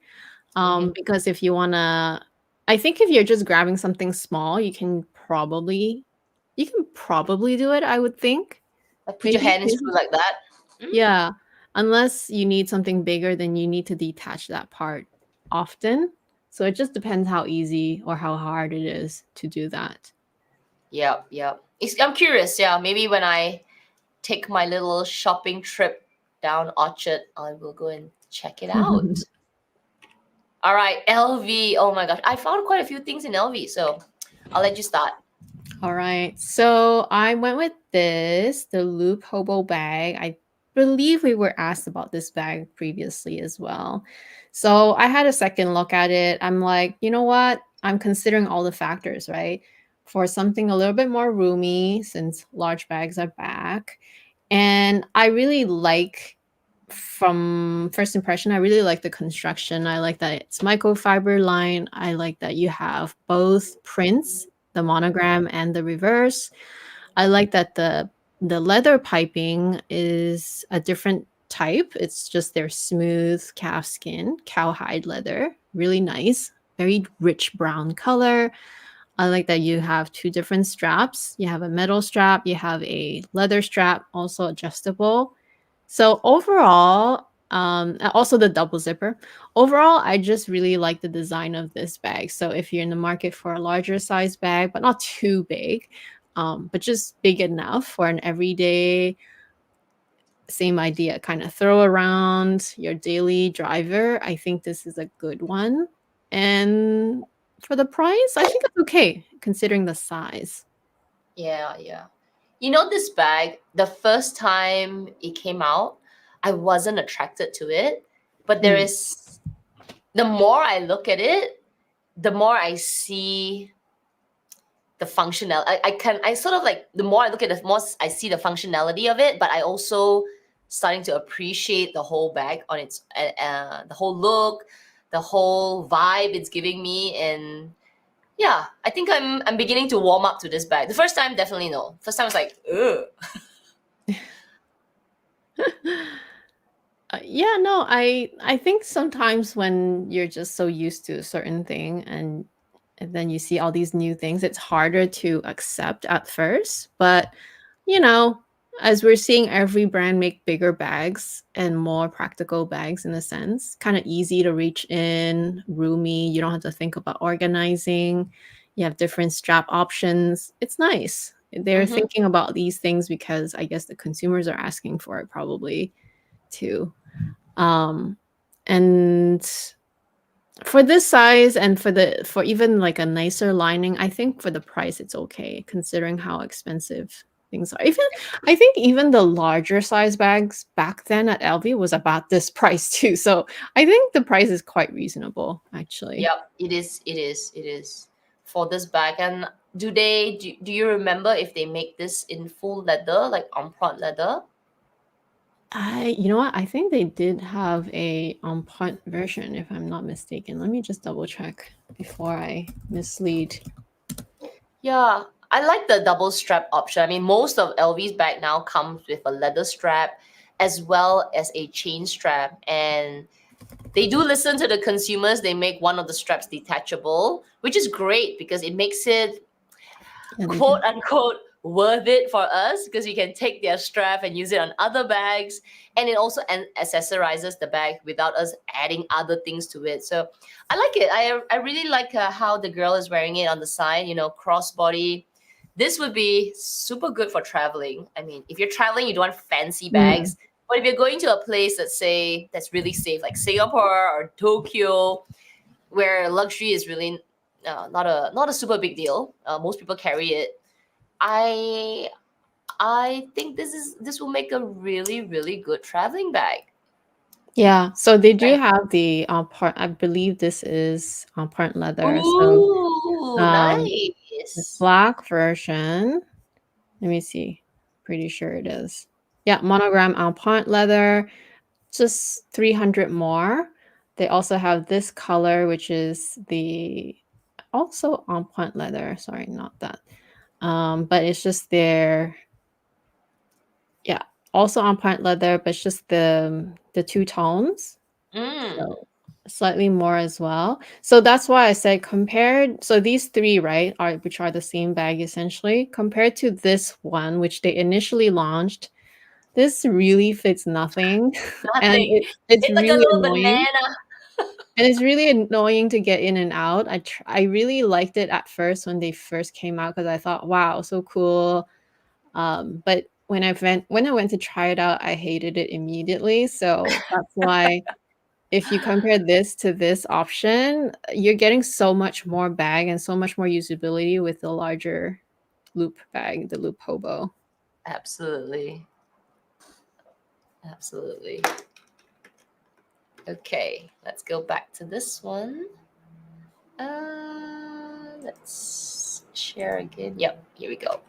Mm-hmm. Because if you wanna I think if you're just grabbing something small, you can probably do it, I would think. Like put your Maybe. hands through like that. Mm, Yeah. Unless you need something bigger, then you need to detach that part often. So it just depends how easy or how hard it is to do that. yep, yep. I'm curious. Yeah, maybe when I take my little shopping trip down Orchard, I will go and check it out. All right, LV. Oh my gosh, I found quite a few things in LV, so I'll let you start. All right. So I went with the Loop Hobo bag. I believe we were asked about this bag previously as well. So I had a second look at it. I'm like, you know what? I'm considering all the factors, right? For something a little bit more roomy, since large bags are back. And I really like, from first impression, I really like the construction. I like that it's microfiber line. I like that you have both prints, the monogram and the reverse. I like that the leather piping is a different type. It's just their smooth calf skin, cowhide leather. Really nice. very rich brown color. I like that you have two different straps. You have a metal strap, you have a leather strap, also adjustable. So overall, also the double zipper. Overall, I just really like the design of this bag. So if you're in the market for a larger size bag, but not too big, but just big enough for an everyday, same idea, kind of throw around your daily driver, I think this is a good one. And for the price, I think it's okay considering the size. Yeah, yeah. You know, this bag, the first time it came out, I wasn't attracted to it. But there Mm, is, the more I look at it, the more I see the functional. I sort of like, the more I look at it, the more I see the functionality of it, but I also starting to appreciate the whole bag on its, the whole look, the whole vibe it's giving me. And yeah, I think I'm beginning to warm up to this bag. The first time, definitely no. First time I was like, ugh. yeah, no, I think sometimes when you're just so used to a certain thing and then you see all these new things, it's harder to accept at first. But you know, as we're seeing every brand make bigger bags and more practical bags in a sense, kind of easy to reach in, roomy, you don't have to think about organizing. You have different strap options. It's nice. They're Mm-hmm. thinking about these things because I guess the consumers are asking for it probably too. Um, and for this size and for even like a nicer lining, I think for the price it's okay considering how expensive things are. Even I think even the larger size bags back then at LV was about this price too. So I think the price is quite reasonable actually. Yep, it is. It is. It is for this bag. And do you remember if they make this in full leather, like empreinte leather? I you know what? I think they did have a on point version if I'm not mistaken. Let me just double check before I mislead. Yeah, I like the double strap option. I mean, most of LV's bag now comes with a leather strap as well as a chain strap, and they do listen to the consumers. They make one of the straps detachable, which is great because it makes it Yeah, they quote do. unquote worth it for us because you can take their strap and use it on other bags, and it also accessorizes the bag without us adding other things to it. So I like it. I really like how the girl is wearing it on the side, crossbody. This would be super good for traveling. I mean, if you're traveling, you don't want fancy Mm. bags, but if you're going to a place, let's say, that's really safe, like Singapore or Tokyo, where luxury is really not a super big deal. Most people carry it. I I think this will make a really really good traveling bag. Yeah, so they do Right. have the, part I believe this is, part leather, so, Ooh, um, the nice. black version let me see, pretty sure it is. Yeah, monogram part leather, just 300 more. They also have this color, which is the also point leather, sorry, not that. But it's just their yeah, also point leather, but it's just the two tones. Mm, So, slightly more as well. So that's why I said compared so these 3, right, are which are the same bag essentially, compared to this one, which they initially launched, this really fits nothing, and nothing. it's It's like a really little annoying, banana. and it's really annoying to get in and out. I really liked it at first when they first came out because I thought, "Wow, so cool." But when I went to try it out, I hated it immediately, so that's why if you compare this to this option, you're getting so much more bag and so much more usability with the larger loop bag, the loop hobo. Absolutely, absolutely. Okay, let's go back to this one. Let's share again. Yep, here we go.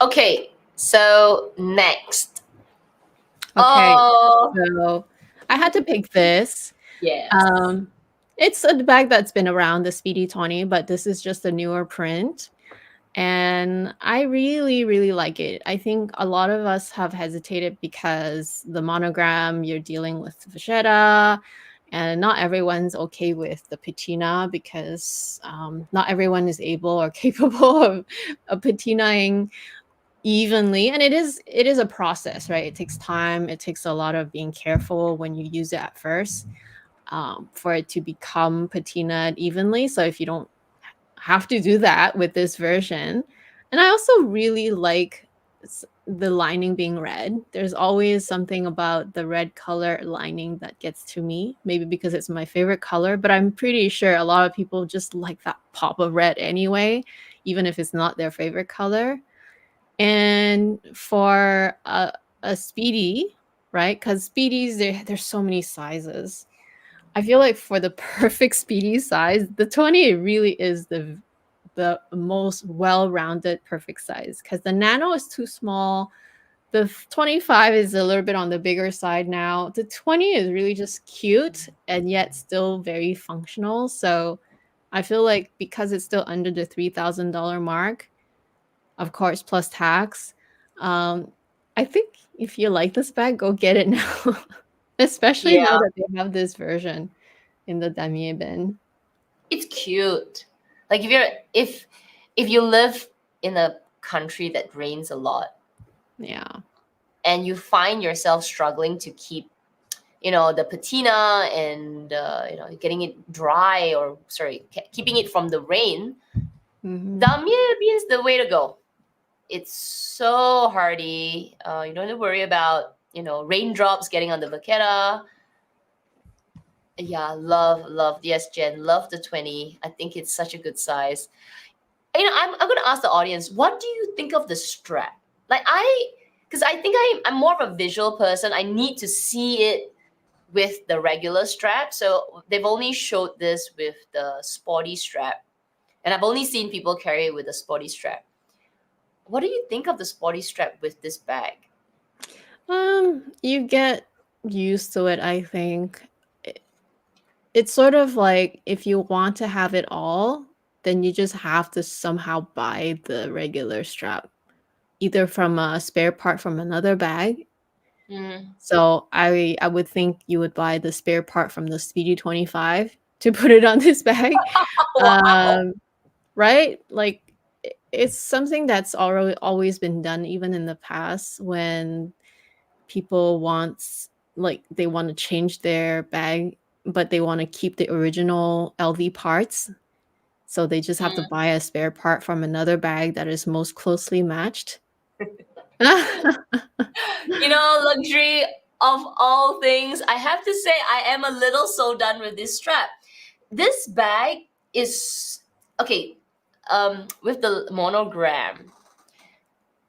Okay, so next. Okay, Oh, so I had to pick this. yes. Um, it's a bag that's been around, the Speedy 20, but this is just a newer print. And I really, really like it. I think a lot of us have hesitated because the monogram, you're dealing with vachetta, And not everyone's okay with the patina because not everyone is able or capable of patinaing evenly, and it is a process, right? It takes time, it takes a lot of being careful when you use it at first, for it to become patinaed evenly. So if you don't have to do that with this version. And I also really like the lining being red. There's always something about the red color lining that gets to me, maybe because it's my favorite color, but I'm pretty sure a lot of people just like that pop of red anyway, even if it's not their favorite color. And for a Speedy, right? Because Speedies, there's so many sizes. I feel like for the perfect Speedy size, the 20 really is the most well-rounded perfect size, because the Nano is too small. The 25 is a little bit on the bigger side now. The 20 is really just cute and yet still very functional. So I feel like because it's still under the $3,000 mark, of course, plus tax, um, I think if you like this bag, go get it now. Especially now Yeah, that they have this version in the damier bin. it's cute. Like if you live in a country that rains a lot Yeah. and you find yourself struggling to keep, the patina and getting it dry, or sorry, keeping it from the rain, Mhm. damier is the way to go. It's so hardy. You don't have to worry about raindrops getting on the vaqueta. Yeah, love. Yes, Jen, love the 20. I think it's such a good size. I'm gonna ask the audience, what do you think of the strap? Like because I think I'm more of a visual person. I need to see it with the regular strap. So they've only showed this with the sporty strap, and I've only seen people carry it with the sporty strap. What do you think of the sporty strap with this bag? You get used to it, I think. I It's sort of like if you want to have it all, then you just have to somehow buy the regular strap, either from a spare part from another bag. Mm. So I would think you would buy the spare part from the Speedy 25 to put it on this bag. Wow. Um, right? Like it's something that's already always been done even in the past when people want like they want to change their bag but they want to keep the original LV parts. So they just have to Mm. buy a spare part from another bag that is most closely matched. Luxury of all things. I have to say, I am a little so done with this strap. This bag is okay. With the monogram,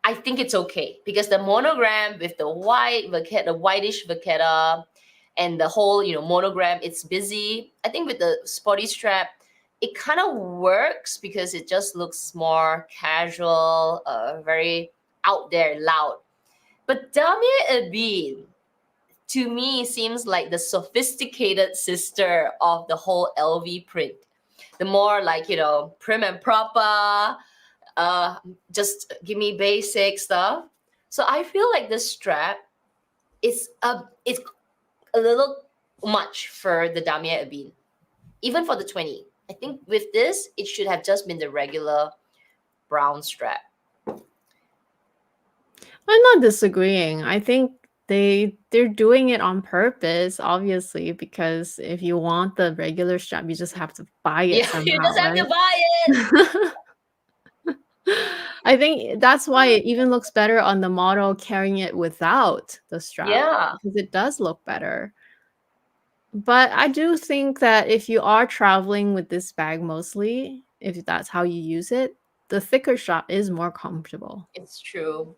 I think it's okay because the monogram with the white vaqueta, the whitish vaqueta, and the whole monogram, it's busy. I think with the sporty strap, it kind of works because it just looks more casual, very out there, loud. But Damia Abid, to me, seems like the sophisticated sister of the whole LV print. The more like, prim and proper, uh, just give me basic stuff. So I feel like this strap is a little much for the Damia Abid, even for the 20. I think with this, it should have just been the regular brown strap. I'm not disagreeing. I think they're doing it on purpose, obviously, because if you want the regular strap, you just have to buy it Yeah, you somehow, just have to right? buy it. I think that's why it even looks better on the model carrying it without the strap, Yeah. because it does look better. But I do think that if you are traveling with this bag mostly, if that's how you use it, the thicker strap is more comfortable. It's true.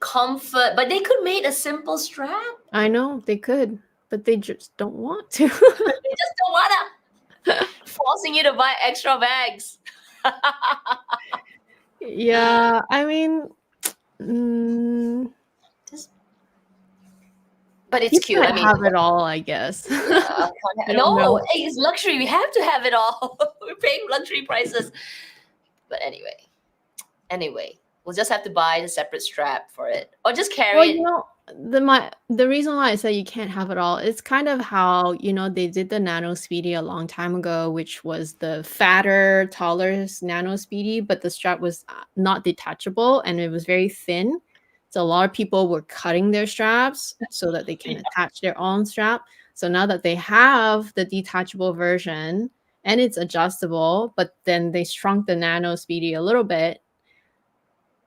Comfort, but they could make a simple strap. I know they could, but they just don't want to. They just don't wanna forcing you to buy extra bags. Yeah, I mean, mm, Just- but it's you cute. I can't mean, have it all, I guess. yeah, I don't no, know. hey, it's luxury. We have to have it all. We're paying luxury prices. But anyway, We'll just have to buy the separate strap for it, or just Well, carry you it. know, the reason why I say you can't have it all, it's kind of how, they did the Nano Speedy a long time ago, which was the fatter, taller Nano Speedy, but the strap was not detachable and it was very thin. So a lot of people were cutting their straps so that they can attach their own strap. So now that they have the detachable version and it's adjustable, but then they shrunk the Nano Speedy a little bit,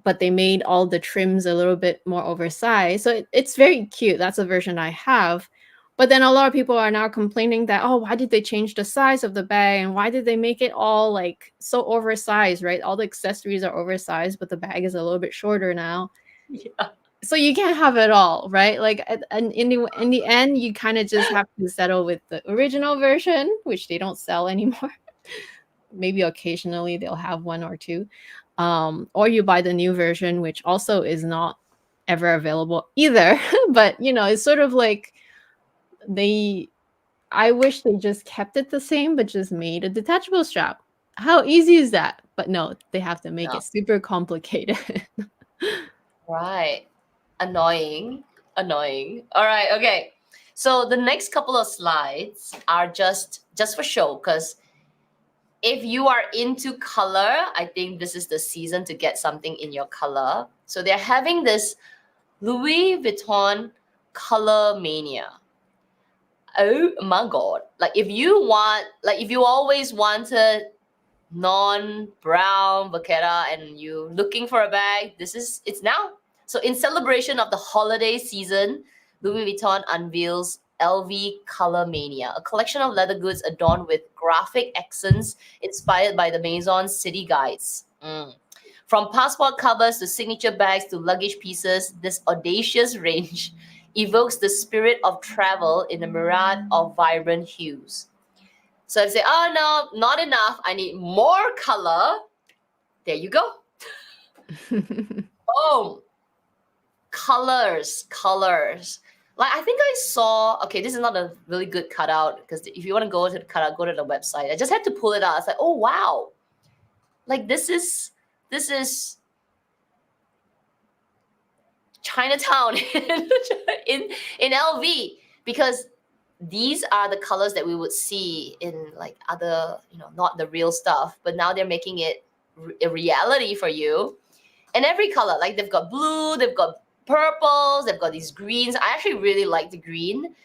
but they made all the trims a little bit more oversized. So it's very cute. That's a version I have. But then a lot of people are now complaining that, oh, why did they change the size of the bag? And why did they make it all like so oversized, right? All the accessories are oversized, but the bag is a little bit shorter now. Yeah. So you can't have it all, right? Like, and in the end, you kind of just have to settle with the original version, which they don't sell anymore. Maybe occasionally they'll have one or two. Or you buy the new version, which also is not ever available either. But it's sort of like I wish they just kept it the same, but just made a detachable strap. How easy is that? But no, they have to make No. it super complicated. Right. Annoying. Annoying. All right. Okay. So the next couple of slides are just for show, because if you are into color, I think this is the season to get something in your color. So they're having this Louis Vuitton Color Mania. Oh my god. Like if you always wanted non-brown Vaquera and you looking for a bag, it's now. So in celebration of the holiday season, Louis Vuitton unveils LV Color Mania, a collection of leather goods adorned with graphic accents inspired by the Maison's city guides. From passport covers to signature bags to luggage pieces, this audacious range evokes the spirit of travel in a myriad of vibrant hues. So if you say, oh no, not enough, I need more color, there you go. Oh, colors. Like I think I saw, okay, this is not a really good cutout because if you want to go to the cutout, go to the website. I just had to pull it out. It's like, oh wow. Like this is Chinatown in LV, because these are the colors that we would see in like other, not the real stuff, but now they're making it a reality for you. And every color, like they've got blue, they've got purples, they've got these greens. I actually really like the green,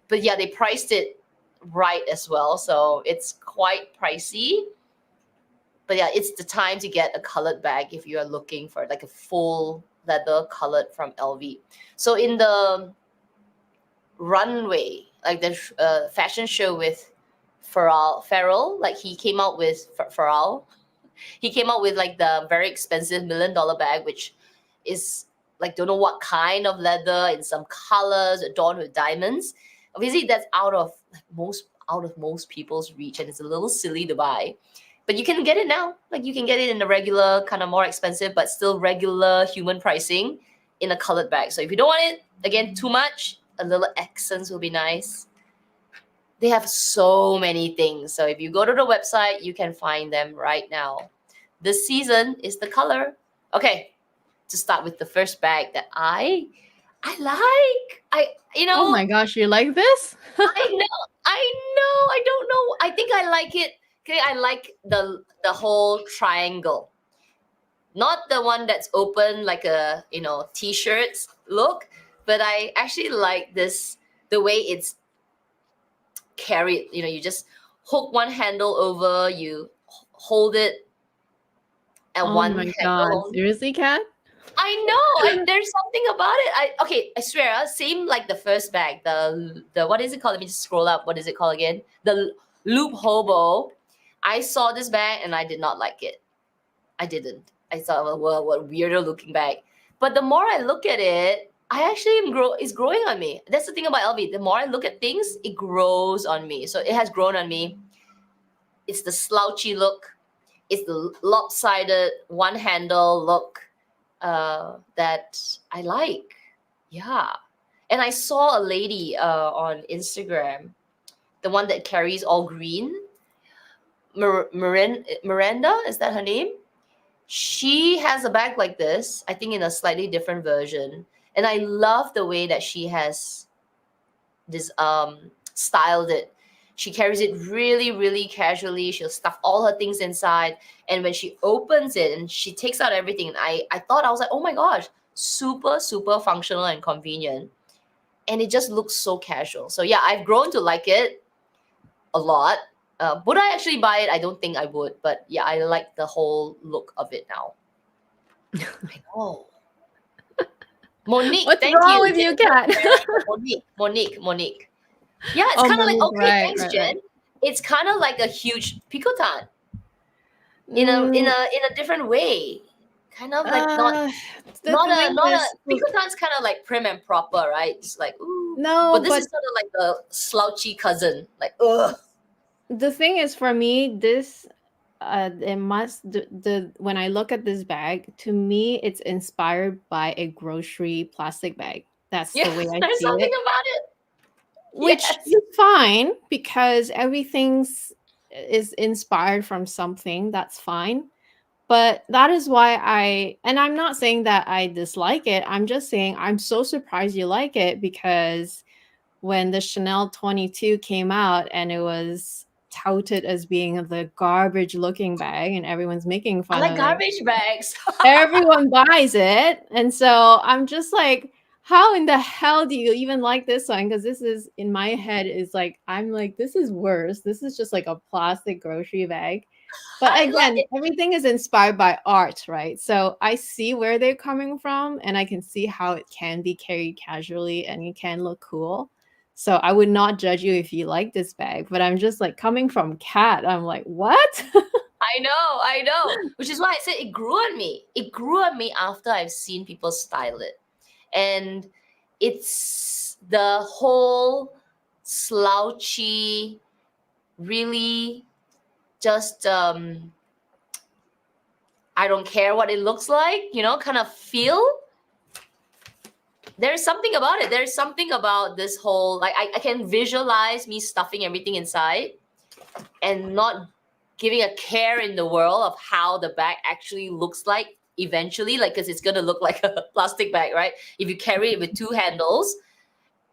but yeah, they priced it right as well, so it's quite pricey. But yeah, it's the time to get a colored bag if you are looking for like a full leather colored from LV. So in the runway, like the fashion show with Farrell, like he came out with Farrell. He came out with like the very expensive $1 million bag, which is like don't know what kind of leather in some colors adorned with diamonds. Obviously, that's out of most people's reach, and it's a little silly to buy. But you can get it now. Like you can get it in the regular, kind of more expensive, but still regular human pricing in a colored bag. So if you don't want it, again, too much, a little accents will be nice. They have so many things. So if you go to the website, you can find them right now. This season is the color. Okay, to start with the first bag that I like. Oh my gosh, you like this? I don't know. I think I like it. Okay, I like the whole triangle. Not the one that's open like a, t-shirts look, but I actually like the way it's carried. You just hook one handle over, you hold it at Oh one my god, handle. seriously, Kat? I know. There's something about it. I swear. Same like the first bag. The what is it called? Let me just scroll up. What is it called again? The Loop Hobo. I saw this bag and I did not like it. I didn't. I thought, well, what weirder looking bag. But the more I look at it, I actually it's growing on me. That's the thing about LV. The more I look at things, it grows on me. So it has grown on me. It's the slouchy look. It's the lopsided one handle look that I like. Yeah. And I saw a lady on Instagram, the one that carries all green. Miranda, is that her name? She has a bag like this, I think in a slightly different version. And I love the way that she has this styled it. She carries it really, really casually. She'll stuff all her things inside. And when she opens it and she takes out everything, and I thought, I was like, oh my gosh, super, super functional and convenient. And it just looks so casual. So yeah, I've grown to like it a lot. Would I actually buy it? I don't think I would. But yeah, I like the whole look of it now. I know. Monique, What's thank wrong you. with you, Kat? Monique. Yeah, it's Oh, kind of like, Monique, okay, right, thanks, right, Jen. right. It's kind of like a huge picotan in a Mm, different way. Kind of like uh, the thing not a is, picotan's kind of like prim and proper, right? It's like ooh, but no, this is but sort of like a slouchy cousin, like ugh. the thing is, for me, this it must the when I look at this bag, to me, it's inspired by a grocery plastic bag. That's Yeah, the way I there's see something it, about it. which Yes, is fine because everything's is inspired from something. That's fine. But that is why and I'm not saying that I dislike it. I'm just saying I'm so surprised you like it because when the Chanel 22 came out and it was touted as being the garbage looking bag and everyone's making I fun like of it, garbage bags. everyone buys it. And so I'm just like, how in the hell do you even like this one? Because this is in my head is like, I'm like, this is worse. This is just like a plastic grocery bag. But I again, like everything is inspired by art, right? So I see where they're coming from and I can see how it can be carried casually and it can look cool. So I would not judge you if you like this bag, but I'm just like coming from Cat. I'm like, what? I know. Which is why I said it grew on me. It grew on me after I've seen people style it. And it's the whole slouchy, really just I don't care what it looks like, kind of feel. There's something about it. There's something about this whole, like, I can visualize me stuffing everything inside and not giving a care in the world of how the bag actually looks like eventually, like, because it's going to look like a plastic bag, right? If you carry it with two handles,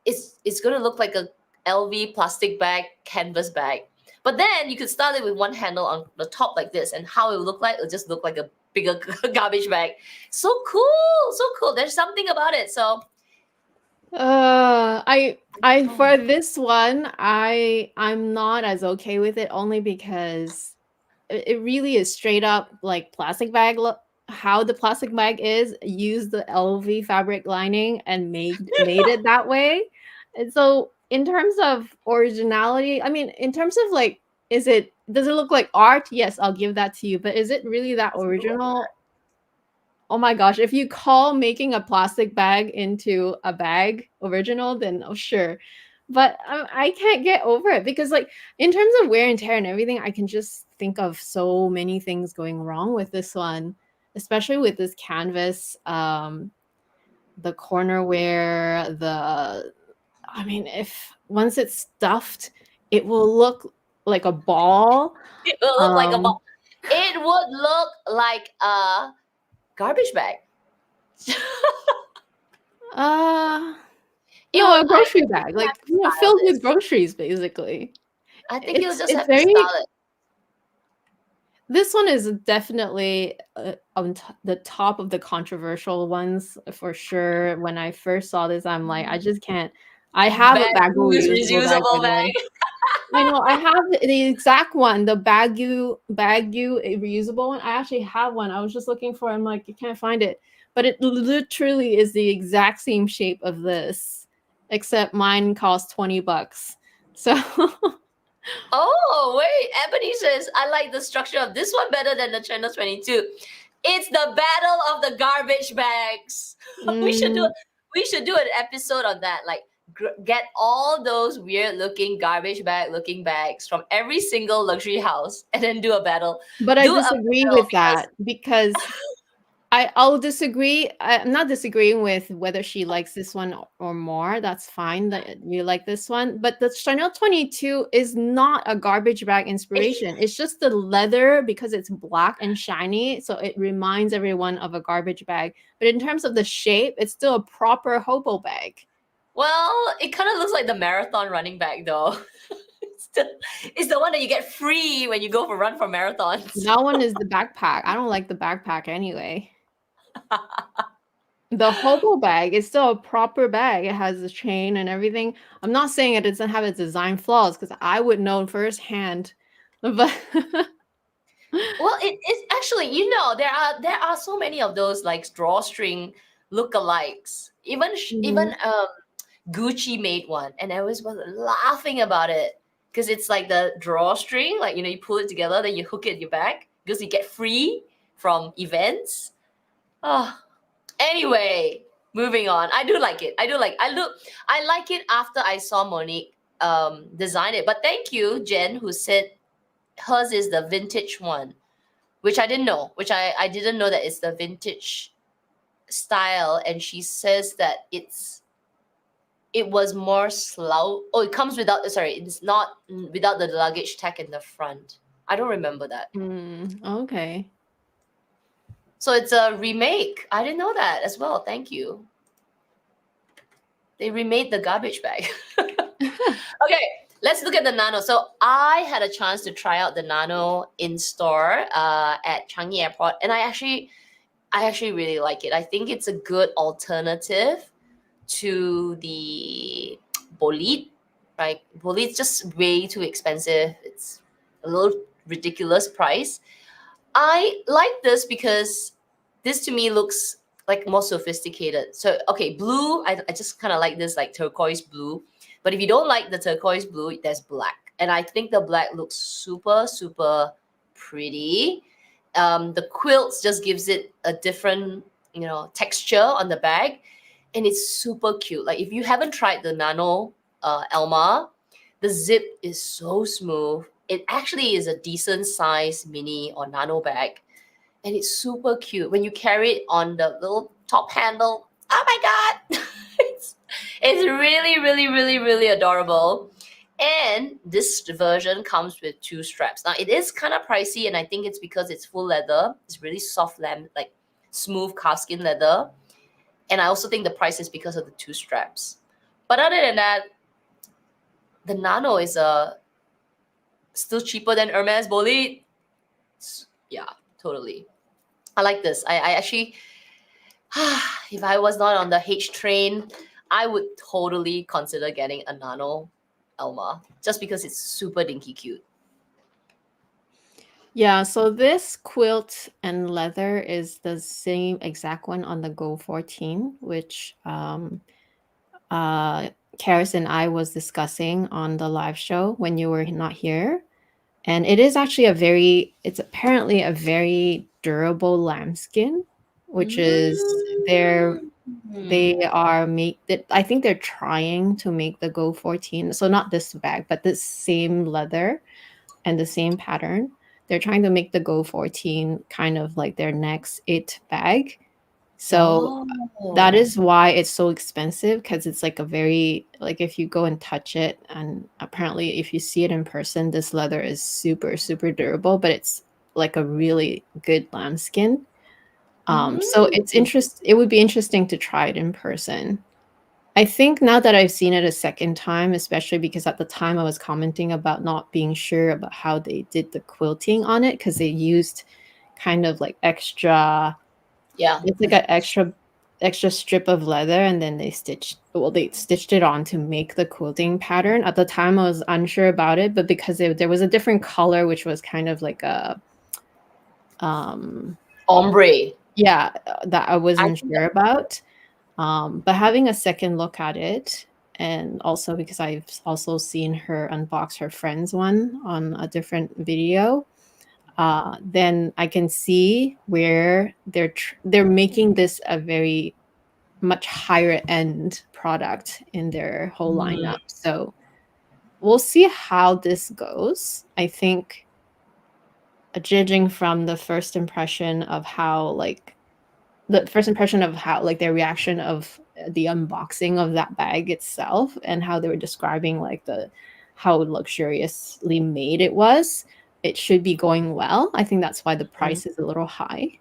it's going to look like a LV plastic bag, canvas bag. But then you could start it with one handle on the top like this, and how it will look like, it'll just look like a bigger garbage bag. So cool, so cool. There's something about it. So I for this one, I'm not as okay with it only because it really is straight up like plastic bag look. How the plastic bag is, use the LV fabric lining and made it that way. And so in terms of originality, I mean, in terms of like, does it look like art? Yes, I'll give that to you. But is it really that original? Oh my gosh, if you call making a plastic bag into a bag original, then oh sure. But I can't get over it because like in terms of wear and tear and everything, I can just think of so many things going wrong with this one, especially with this canvas, the corner wear, I mean, if once it's stuffed, it will look like a ball. it will look like a Um, ball. It would look like a garbage bag. uh It No, would, a I grocery think bag, you like, have to style filled with this. groceries, basically. I think you'll just It's have to very style it. this one is definitely, the top of the controversial ones for sure. When I first saw this, I'm like, I just can't. I have a Bag Bagu use reusable bag, by reusable the way. bag. I know, I have the exact one, the Bagu reusable one. I actually have one. I was just looking for it, I'm like, "I can't find it." But it literally is the exact same shape of this, except mine costs 20 bucks. So Oh, wait. Ebony says, I like the structure of this one better than the Channel 22. It's the battle of the garbage bags. we should do mm, we should do an episode on that. Like get all those weird looking garbage bag looking bags from every single luxury house and then do a battle. but I Do a disagree battle with because that because I'll disagree. I'm not disagreeing with whether she likes this one or more. That's fine that you like this one. But the Chanel 22 is not a garbage bag inspiration. It's just the leather because it's black and shiny. So it reminds everyone of a garbage bag. But in terms of the shape, it's still a proper hobo bag. Well, it kind of looks like the marathon running bag though. It's the one that you get free when you go for run for marathons. That one is the backpack. I don't like the backpack anyway. The hobo bag is still a proper bag. It has a chain and everything. I'm not saying it doesn't have its design flaws because I would know firsthand. But Well, it's actually, there are so many of those like drawstring lookalikes. Even Mhm. Gucci made one, and I was laughing about it because it's like the drawstring, like you pull it together, then you hook it in your bag because you get free from events. Oh, anyway, moving on. I do like it. I like it after I saw Monique design it. But thank you, Jen, who said hers is the vintage one, which I didn't know. Which I didn't know that it's the vintage style, and she says that it was more slow. Oh, it comes without. Sorry, it's not without the luggage tag in the front. I don't remember that. Okay. So it's a remake. I didn't know that as well. Thank you. They remade the garbage bag. Okay, let's look at the Nano. So I had a chance to try out the Nano in store at Changi Airport, and I actually really like it. I think it's a good alternative to the Bolide. Right, Bolide's just way too expensive. It's a little ridiculous price. I like this because this to me looks like more sophisticated. So okay, blue, I just kind of like this like turquoise blue. But if you don't like the turquoise blue, there's black. And I think the black looks super, super pretty. The quilts just gives it a different, texture on the bag. And it's super cute. Like if you haven't tried the Nano Alma, the zip is so smooth. It actually is a decent size mini or nano bag, and it's super cute when you carry it on the little top handle. Oh my god, it's really, really, really, really adorable. And this version comes with two straps. Now it is kind of pricey, and I think it's because it's full leather. It's really soft lamb, like smooth calfskin leather. And I also think the price is because of the two straps. But other than that, the Nano is still cheaper than Hermes Bolide. Yeah, totally. I like this. I actually, if I was not on the H train, I would totally consider getting a Nano Alma just because it's super dinky cute. Yeah, so this quilt and leather is the same exact one on the Go 14, which Karis and I was discussing on the live show when you were not here. And it is actually it's apparently a very durable lambskin, which is they Mm. are I think they're trying to make the Go 14. So not this bag, but this same leather and the same pattern. They're trying to make the Go 14 kind of like their next it bag. So that Oh. is why it's so expensive because it's like a very like if you go and touch it and apparently if you see it in person, this leather is super, super durable, but it's like a really good lambskin. So Mm. it would be interesting to try it in person. I think now that I've seen it a second time, especially because at the time I was commenting about not being sure about how they did the quilting on it because they used kind of like Yeah. it's like an extra strip of leather and then they stitched it on to make the quilting pattern. At the time I was unsure about it, but because there was a different color which was kind of like a um Ombre. yeah, that I I wasn't think sure about. But having a second look at it, and also because I've also seen her unbox her friend's one on a different video, then I can see where they're making this a very much higher end product in their whole lineup. So we'll see how this goes. I think judging from the first impression of how like the first impression of how, like, their reaction of the unboxing of that bag itself, and how they were describing like the how luxuriously made it was. It should be going well. I think that's why the Mm. price is a little high.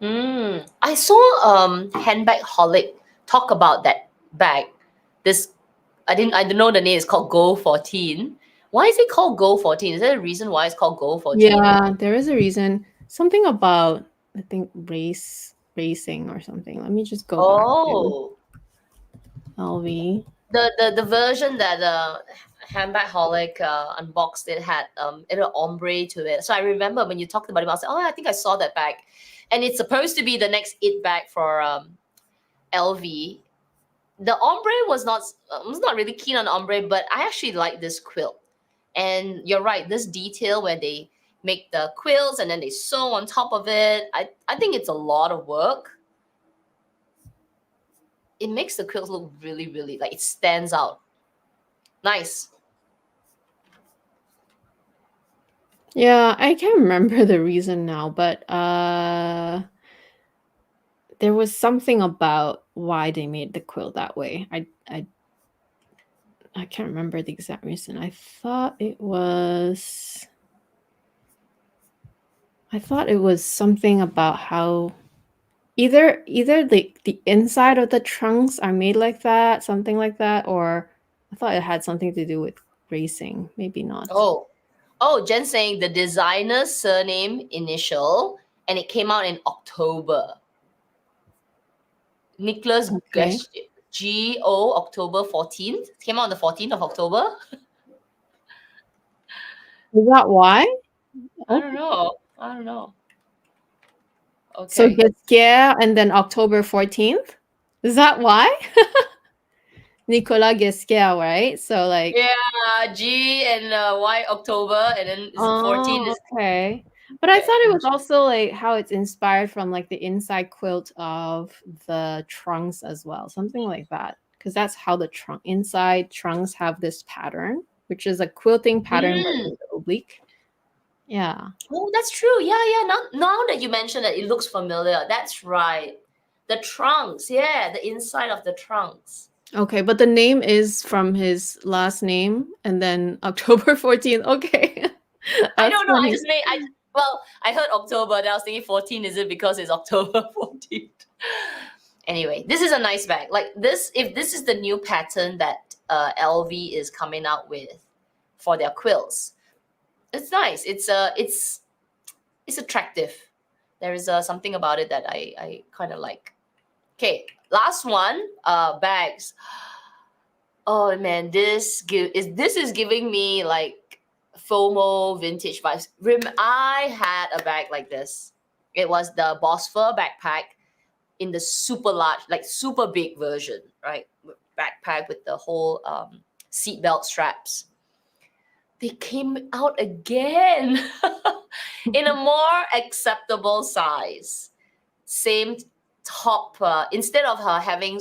I saw handbag holic talk about that bag. This I don't know the name. It's called Go 14. Why is it called Go 14? Is there a reason why it's called Go 14? Yeah, there is a reason. Something about, I think, racing or something. Let me just go back to Oh, LV. the version that handbag holic unboxed it had it had ombre to it. So I remember when you talked about it, I was like, oh, I think I saw that bag, and it's supposed to be the next it bag for LV. The ombre was not really keen on ombre, but I actually like this quilt. And you're right, this detail where they make the quilts and then they sew on top of it. I think it's a lot of work. It makes the quilts look really, really like it stands out. Nice. Yeah, I can't remember the reason now, but there was something about why they made the quilt that way. I can't remember the exact reason. I thought it was something about how either the inside of the trunks are made like that, something like that, or I thought it had something to do with racing. Maybe not. Oh, Jen saying the designer's surname initial, and it came out in October. Nicholas Okay. Go October 14th. Came out on the 14th of October. Is that why? I Okay. don't know. I don't know. So Okay. Gesquia and then October 14th? Is that why? Nicolas Gesquia, right? So like, Yeah, G and Y October, and then 14 oh, is okay. But I okay. thought it was also like how it's inspired from like the inside quilt of the trunks as well, something like that. Because that's how the inside trunks have this pattern, which is a quilting pattern but Mm. with oblique. Yeah. Oh, that's true. Yeah, yeah. Now that you mention it, it looks familiar. That's right. The trunks, yeah, the inside of the trunks. Okay, but the name is from his last name and then October 14th. Okay. I That's don't know. funny. I heard October, and I was thinking 14. Is it because it's October 14th? Anyway, this is a nice bag. Like this, if this is the new pattern that LV is coming out with for their quilts, it's nice. It's attractive. There is something about it that I kind of like. Okay, last one. Bags. Oh man, this is giving me like FOMO vintage vibes. I had a bag like this. It was the Bosfor backpack in the super large, like super big version, right? Backpack with the whole seatbelt straps. They came out again in a more acceptable size. Same top. Instead of her having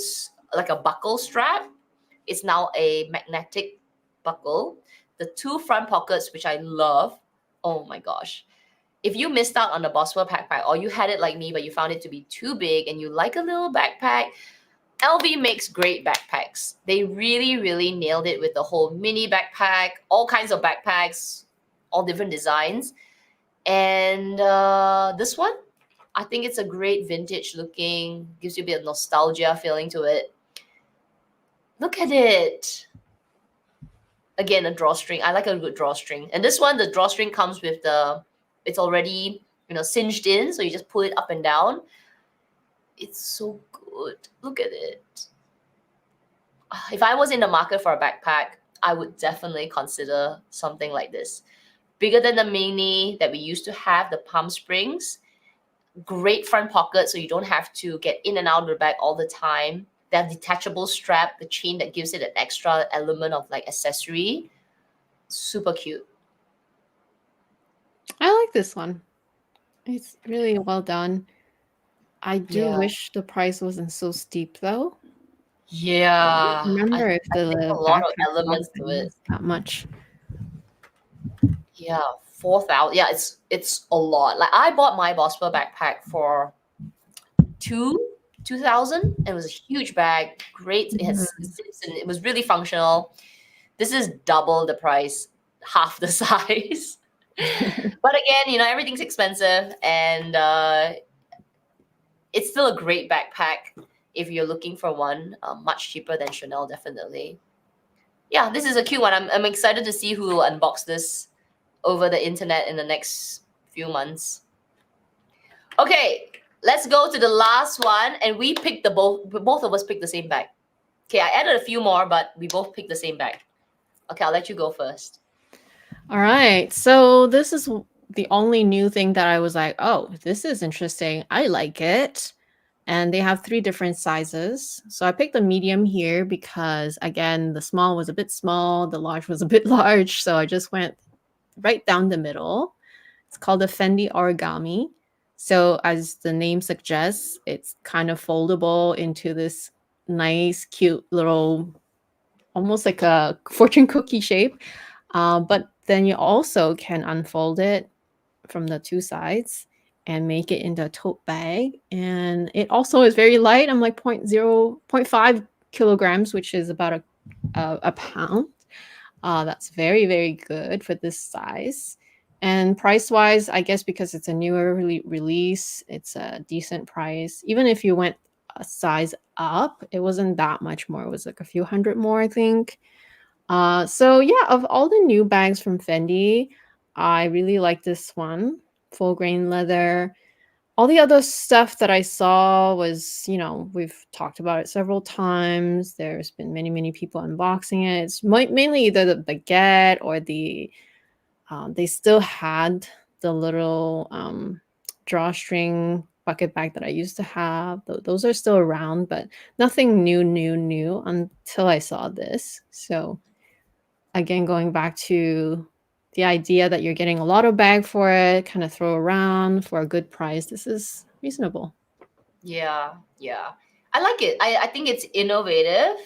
like a buckle strap, it's now a magnetic buckle. The two front pockets, which I love. Oh my gosh. If you missed out on the Boswell backpack, or you had it like me, but you found it to be too big and you like a little backpack, LV makes great backpacks. They really, really nailed it with the whole mini backpack, all kinds of backpacks, all different designs. And this one, I think it's a great vintage looking, gives you a bit of nostalgia feeling to it. Look at it. Again, a drawstring. I like a good drawstring. And this one, the drawstring comes with it's already, cinched in. So you just pull it up and down. It's so good. Look at it. If I was in the market for a backpack, I would definitely consider something like this. Bigger than the mini that we used to have, the Palm Springs. Great front pocket, so you don't have to get in and out of the bag all the time. That detachable strap, the chain that gives it an extra element of like accessory. Super cute. I like this one. It's really well done. I do Yeah. wish the price wasn't so steep though. Yeah. I, Remember if I think a the lot of backpack elements to costing it. that much. Yeah. 4,000. Yeah, it's a lot. Like I bought my Bosper backpack for 2000, and it was a huge bag. Great, it has Mhm. zips and it was really functional. This is double the price, half the size. But again, everything's expensive, and it's still a great backpack if you're looking for one. Much cheaper than Chanel, definitely. Yeah, this is a cute one. I'm excited to see who will unbox this over the internet in the next few months. Okay, let's go to the last one, and we picked both of us picked the same bag. Okay, I added a few more, but we both picked the same bag. Okay, I'll let you go first. All right. So this is the only new thing that I was like, oh, this is interesting. I like it. And they have three different sizes. So I picked the medium here because, again, the small was a bit small, the large was a bit large. So I just went right down the middle. It's called the Fendi origami. So, as the name suggests, it's kind of foldable into this nice, cute little, almost like a fortune cookie shape. But then you also can unfold it from the two sides and make it into a tote bag. And it also is very light. I'm like zero point 0.5 kilograms, which is about a pound. That's very, very good for this size. And price wise, I guess because it's a newer release, it's a decent price. Even if you went a size up, it wasn't that much more. It was like a few hundred more, I think. So yeah, of all the new bags from Fendi, I really like this one. Full grain leather. All the other stuff that I saw was, we've talked about it several times. There's been many, many people unboxing it. It's mainly either the baguette or they still had the little drawstring bucket bag that I used to have. Those are still around, but nothing new until I saw this. So again, going back to the idea that you're getting a lot of bag for it, kind of throw around for a good price, this is reasonable. Yeah, yeah. I like it. I think it's innovative.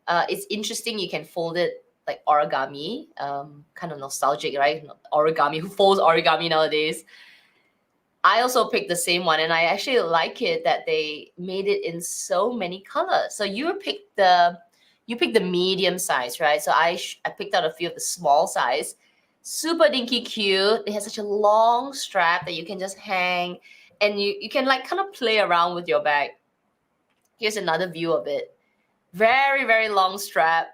It's interesting. You can fold it like origami. Kind of nostalgic, right? Origami. Who folds origami nowadays? I also picked the same one, and I actually like it that they made it in so many colors. So you picked the medium size, right? So I picked out a few of the small size. Super dinky cute. It has such a long strap that you can just hang, and you can like kind of play around with your bag. Here's another view of it. Very, very long strap.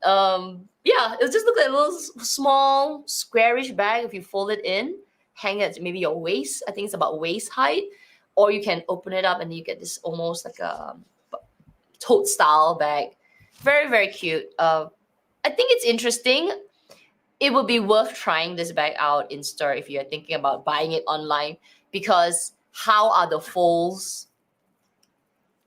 Yeah, it just looks like a little small squarish bag. If you fold it in, hang it maybe your waist. I think it's about waist height, or you can open it up and you get this almost like a tote style bag. Very, very cute. I think it's interesting. It would be worth trying this bag out in store if you're thinking about buying it online, because how are the folds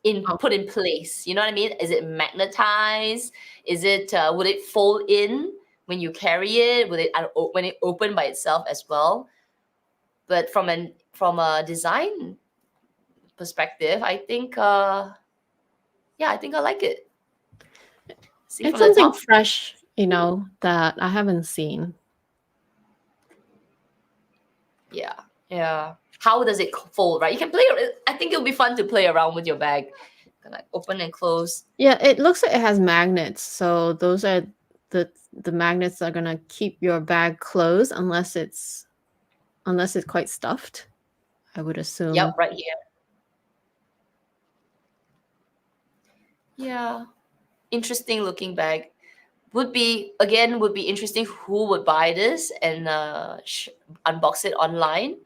Oh, put in place? You know what I mean? Is it magnetized? Is it would it fold in when you carry it? Would it when it open by itself as well? But from a design perspective, I think yeah, I think I like it. See it's from the something top. fresh, that I haven't seen. Yeah, yeah. How does it fold? Right, you can play. I think it'll be fun to play around with your bag. Can like open and close. Yeah, it looks like it has magnets. So those are the magnets that are gonna keep your bag closed unless it's quite stuffed, I would Yep, assume. right here. Yeah, interesting looking bag. Would be interesting who would buy this and unbox it online.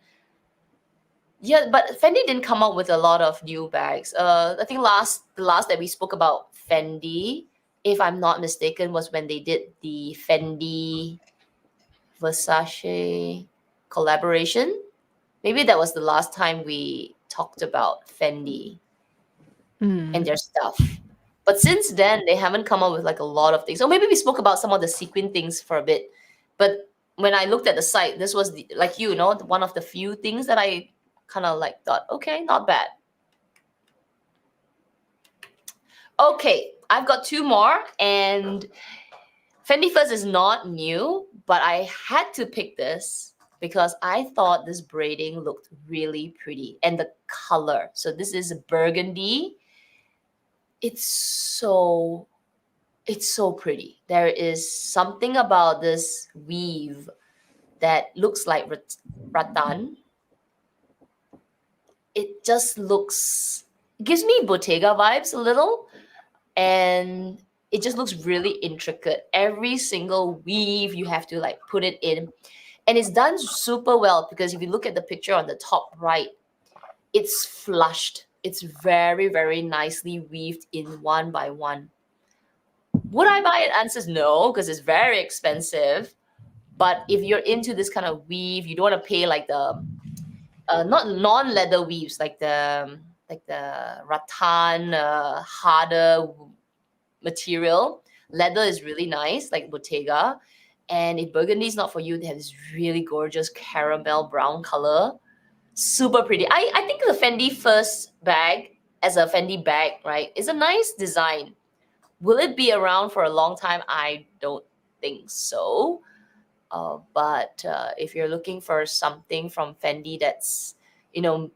Yeah, but Fendi didn't come up with a lot of new bags. I think the last that we spoke about Fendi, if I'm not mistaken, was when they did the Fendi Versace collaboration. Maybe that was the last time we talked about Fendi and Mm. their stuff. But since then, they haven't come up with like a lot of things. So maybe we spoke about some of the sequin things for a bit. But when I looked at the site, this was like one of the few things that I kind of like thought, okay, not bad. Okay, I've got two more, and Fendi First is not new, but I had to pick this because I thought this braiding looked really pretty, and the color. So this is burgundy. It's so it's so pretty. There is something about this weave that looks like rattan. It just looks, it gives me Bottega vibes a little, and it just looks really intricate. Every single weave you have to like put it in, and it's done super well because if you look at the picture on the top right, it's flushed. It's very, very nicely weaved in one by one. Would I buy it? Answers no, because it's very expensive. But if you're into this kind of weave, you don't want to pay like the not non-leather weaves, like the rattan harder material. Leather is really nice, like Bottega. And if burgundy is not for you, they have this really gorgeous caramel brown color. Super pretty. I think the Fendi first bag as a Fendi bag, right, is a nice design. Will it be around for a long time? I don't think so. But if you're looking for something from Fendi that's, you know,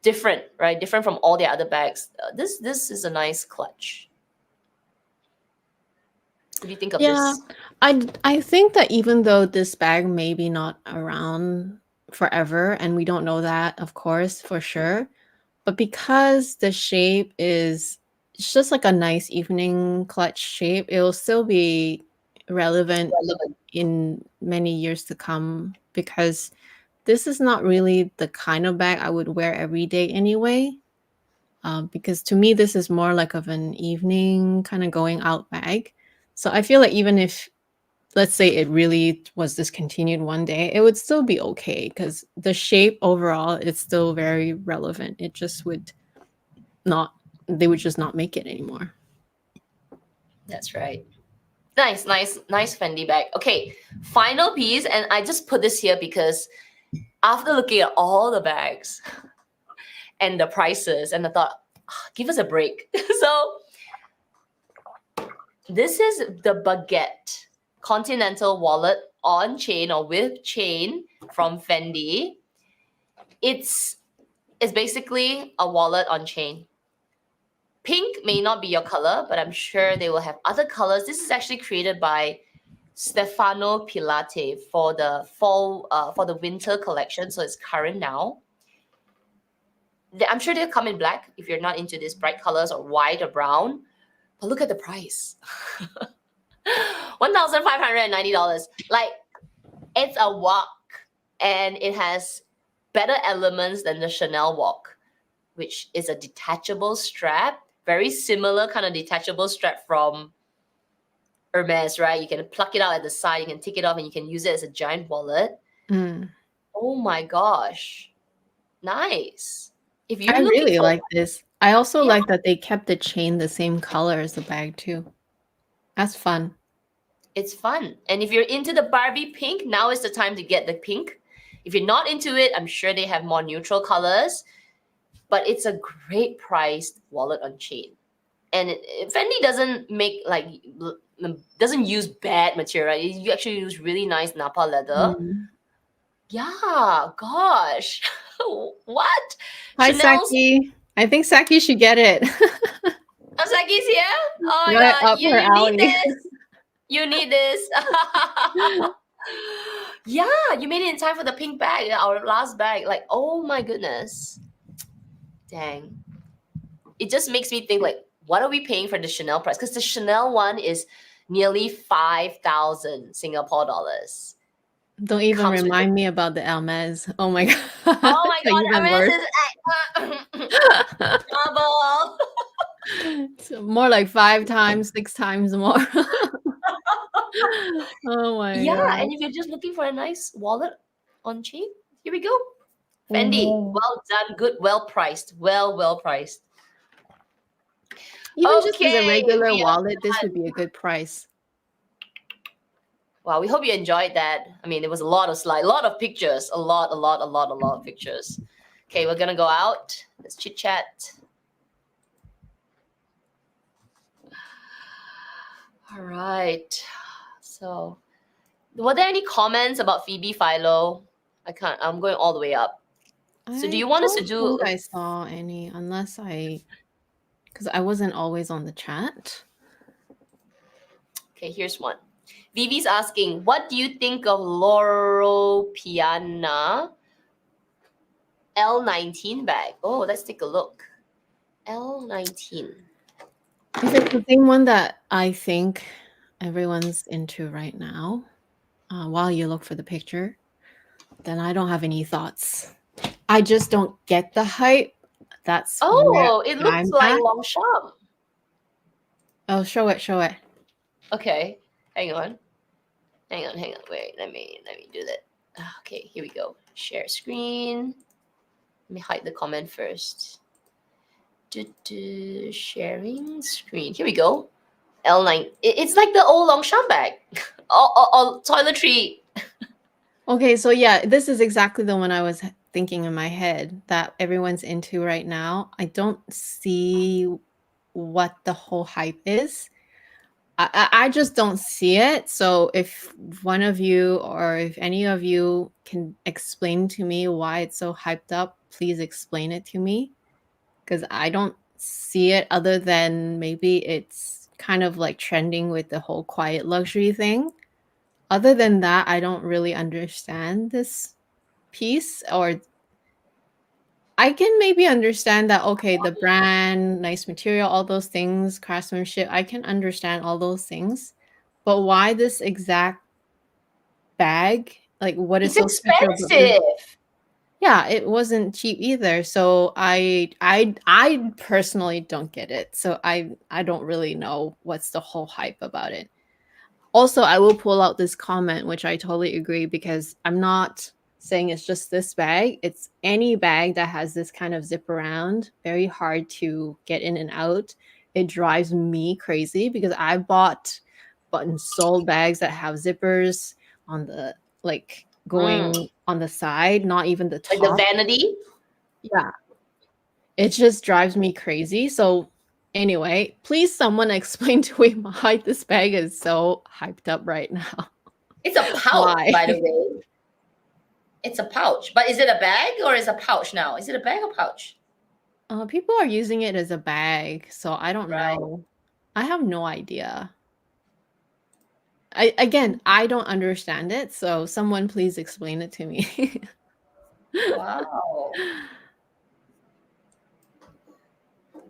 different, right? Different from all the other bags. This is a nice clutch. What do you think of Yeah, this? I think that even though this bag may be not around forever, and we don't know that, of course, for sure, but because the shape is it's just like a nice evening clutch shape, it'll still be relevant Relevant. in many years to come because this is not really the kind of bag I would wear every day anyway. Because to me, this is more like of an evening kind of going out bag. So I feel like even if, let's say, it really was discontinued one day, it would still be okay because the shape overall is still very relevant. It just would not, they would just not make it anymore. That's right. Nice, nice, nice Fendi bag. Okay, final piece, and I just put this here because after looking at all the bags and the prices, and I thought, give us a break. So this is the Baguette Continental wallet on chain or with chain from Fendi. It's it's basically a wallet on chain. Pink may not be your color, but I'm sure they will have other colors. This is actually created by Stefano Pilate for the fall for the winter collection, so it's current now. I'm sure they'll come in black if you're not into these bright colors or white or brown. But look at the price. $1,590. Like, it's a walk, and it has better elements than the Chanel walk, which is a detachable strap, very similar kind of detachable strap from Hermes, right? You can pluck it out at the side, you can take it off, and you can use it as a giant wallet. Mm. Oh my gosh. Nice. If I you're looking really for, like this. I also yeah, like that they kept the chain the same color as the bag too. That's fun. it's fun. And if you're into the Barbie pink, now is the time to get the pink. If you're not into it, I'm sure they have more neutral colors, but it's a great priced wallet on chain. And Fendi doesn't make like doesn't use bad material. Right? You actually use really nice Napa leather. Mm. Yeah, gosh, what? Hi, Chanel's Saki. I think Saki should get it. Osaki's here. Oh my Right god, up her you need alley. this. You need this. Yeah, you made it in time for the pink bag, our last bag. Like, oh my goodness, dang! It just makes me think like, what are we paying for the Chanel price? Because the Chanel one is nearly 5,000 Singapore dollars. Don't even Comes with the, remind me about the Hermes. Oh my god. oh my It's god, even worse. Hermes is double. It's more like 5 times, 6 times more. Oh my Yeah, god. and if you're just looking for a nice wallet on chain, here we go. Fendi, Mhm. well done, good, well priced, well priced. Even just as a Okay, regular we are wallet, this would done. be a good price. Wow, we hope you enjoyed that. I mean, there was a lot of slide, a lot of pictures, a lot of pictures. Okay, we're gonna go out. Let's chit chat. All right. So Were there any comments about Phoebe Philo? I can't. I'm going all the way up. So do I you want us to don't do? think I saw any, unless because I wasn't always on the chat. Okay, here's one. Vivi's asking, what do you think of Loro Piana L19 bag? Oh, let's take a look. L19. If it's the same one that I think everyone's into right now, while you look for the picture, then I don't have any thoughts. I just don't get the hype. That's where Oh, it looks I'm like at. Longchamp. Oh, show it, show it. Okay, hang on. Hang on. Wait, let me do that. Okay, here we go. Share screen. Let me hide the comment first. Sharing screen. Here we go. L9. It's like the old Longchamp bag. All toiletry. Okay, so yeah, this is exactly the one I was thinking in my head that everyone's into right now. I don't see what the whole hype is. I just don't see it. So if one of you or if any of you can explain to me why it's so hyped up, please explain it to me. Because I don't see it other than maybe it's kind of like trending with the whole quiet luxury thing. Other than that, I don't really understand this piece, or I can maybe understand that, okay, the brand, nice material, all those things, craftsmanship, I can understand all those things. But why this exact bag? Like, what is It's so special about this? expensive. Yeah, it wasn't cheap either. So I personally don't get it. So I don't really know what's the whole hype about it. Also, I will pull out this comment, which I totally agree, because I'm not saying it's just this bag. It's any bag that has this kind of zip around, very hard to get in and out. It drives me crazy because I bought and sold bags that have zippers on the, like, going on the side, not even the Like the top. vanity. Yeah. It just drives me crazy. So anyway, please someone explain to me why this bag is so hyped up right now. It's a pouch, Why? by the way. It's a pouch. But is it a bag or is it a pouch now? Is it a bag or pouch? People are using it as a bag, so I don't Right. know. I have no idea. I don't understand it, so someone please explain it to me. Wow.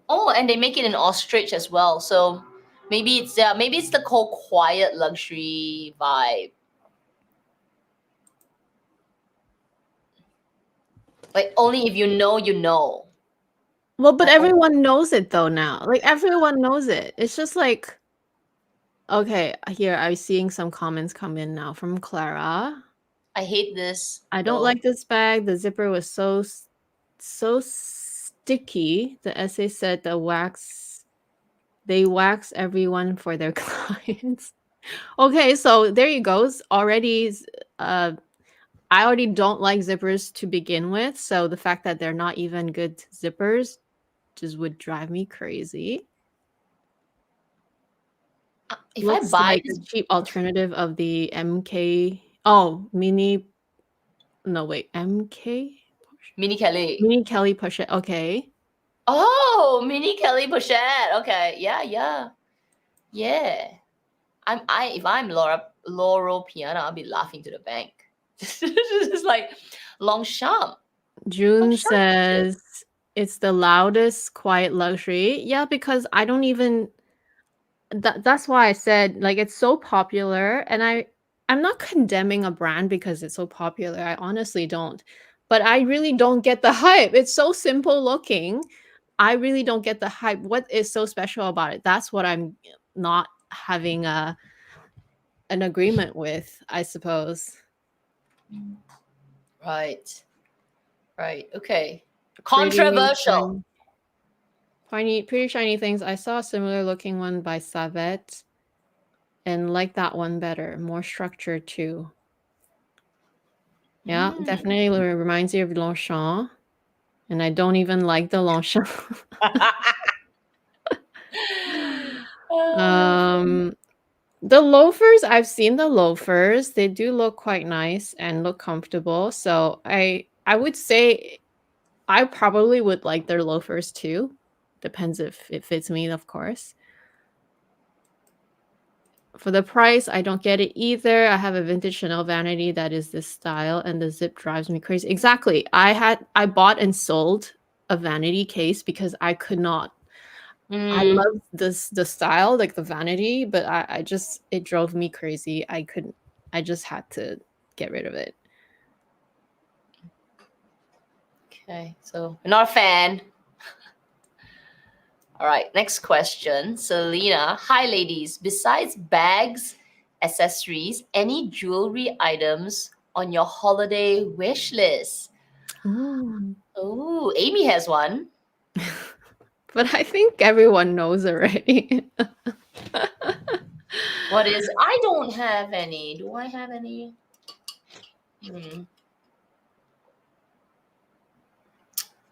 Oh, and they make it in ostrich as well. So maybe it's the whole quiet luxury vibe. Like only if you know, you know. Well, but Like oh, everyone knows it though now. Like everyone knows it. It's just like, okay, here I'm seeing some comments come in now from Clara. I hate this I don't though. like this bag. The zipper was so sticky. The essay said they wax everyone for their clients. Okay, so there you go. Uh I already don't like zippers to begin with, so the fact that they're not even good zippers just would drive me crazy. If I Looks buy like a this cheap alternative of the MK. Oh, mini. No, wait, MK? Mini Kelly. Mini Kelly push it. Okay. Oh, Mini Kelly pochette. Okay, yeah. If I'm Loro Piana, I'll be laughing to the bank. It's like Longchamp. June Longchamp. says it's the loudest quiet luxury. Yeah, because I don't even that's why I said, like, it's so popular, and I'm not condemning a brand because it's so popular. I honestly don't. But I really don't get the hype. It's so simple looking. I really don't get the hype. What is so special about it? That's what I'm not having an agreement with, I suppose. Right. Right. Okay. Pretty Controversial. pretty shiny things. I saw a similar looking one by Savette and like that one better. More structure too. Yeah, Mm. definitely reminds you of Longchamp, and I don't even like the Longchamp. Oh, um, The loafers, I've seen the loafers. They do look quite nice and look comfortable. So I would say I probably would like their loafers too. Depends if it fits me, of course. For the price, I don't get it either. I have a vintage Chanel vanity that is this style, and the zip drives me crazy. Exactly. I bought and sold a vanity case because I could not. I Mm, love the style, like the vanity, but I just it drove me crazy. I couldn't. I just had to get rid of it. okay, so we're not a fan. All right, next question. Selena, hi ladies. Besides bags, accessories, any jewelry items on your holiday wish list? Ooh. Oh, Amy has one. But I think everyone knows already. What is? I don't have any. Do I have any? Hmm.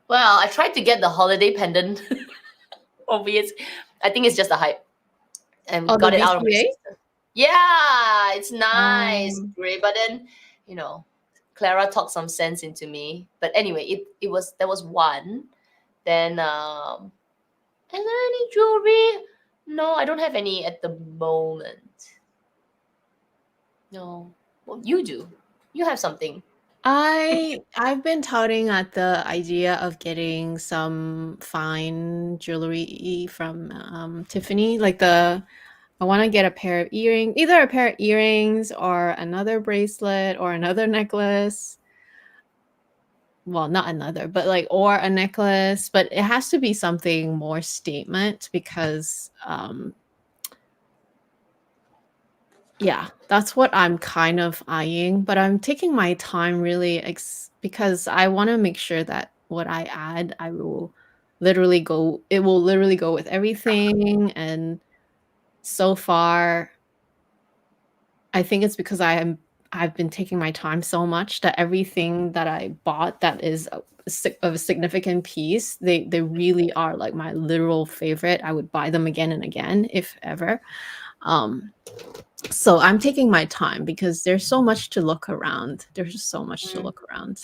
Well, I tried to get the holiday pendant. Obvious. I think it's just a hype, and Oh, the got it out of my VCA? system. Yeah, it's nice, Um, great. But then, you know, Clara talked some sense into me. But anyway, it was there was one. Then and then any jewelry? No, I don't have any at the moment. No. Well, you do. You have something. I've been touting at the idea of getting some fine jewelry from Tiffany. I want to get a pair of earrings, either a pair of earrings or another bracelet or another necklace. Well, not another, but like or a necklace, but it has to be something more statement because yeah, that's what I'm kind of eyeing, but I'm taking my time really because I want to make sure that what I add, it will literally go with everything. And so far, I think it's because I've been taking my time so much that everything that I bought that is of a significant piece, they really are like my literal favorite. I would buy them again and again if ever. Um, So I'm taking my time because there's so much to look around. There's just so much to Mm, look around.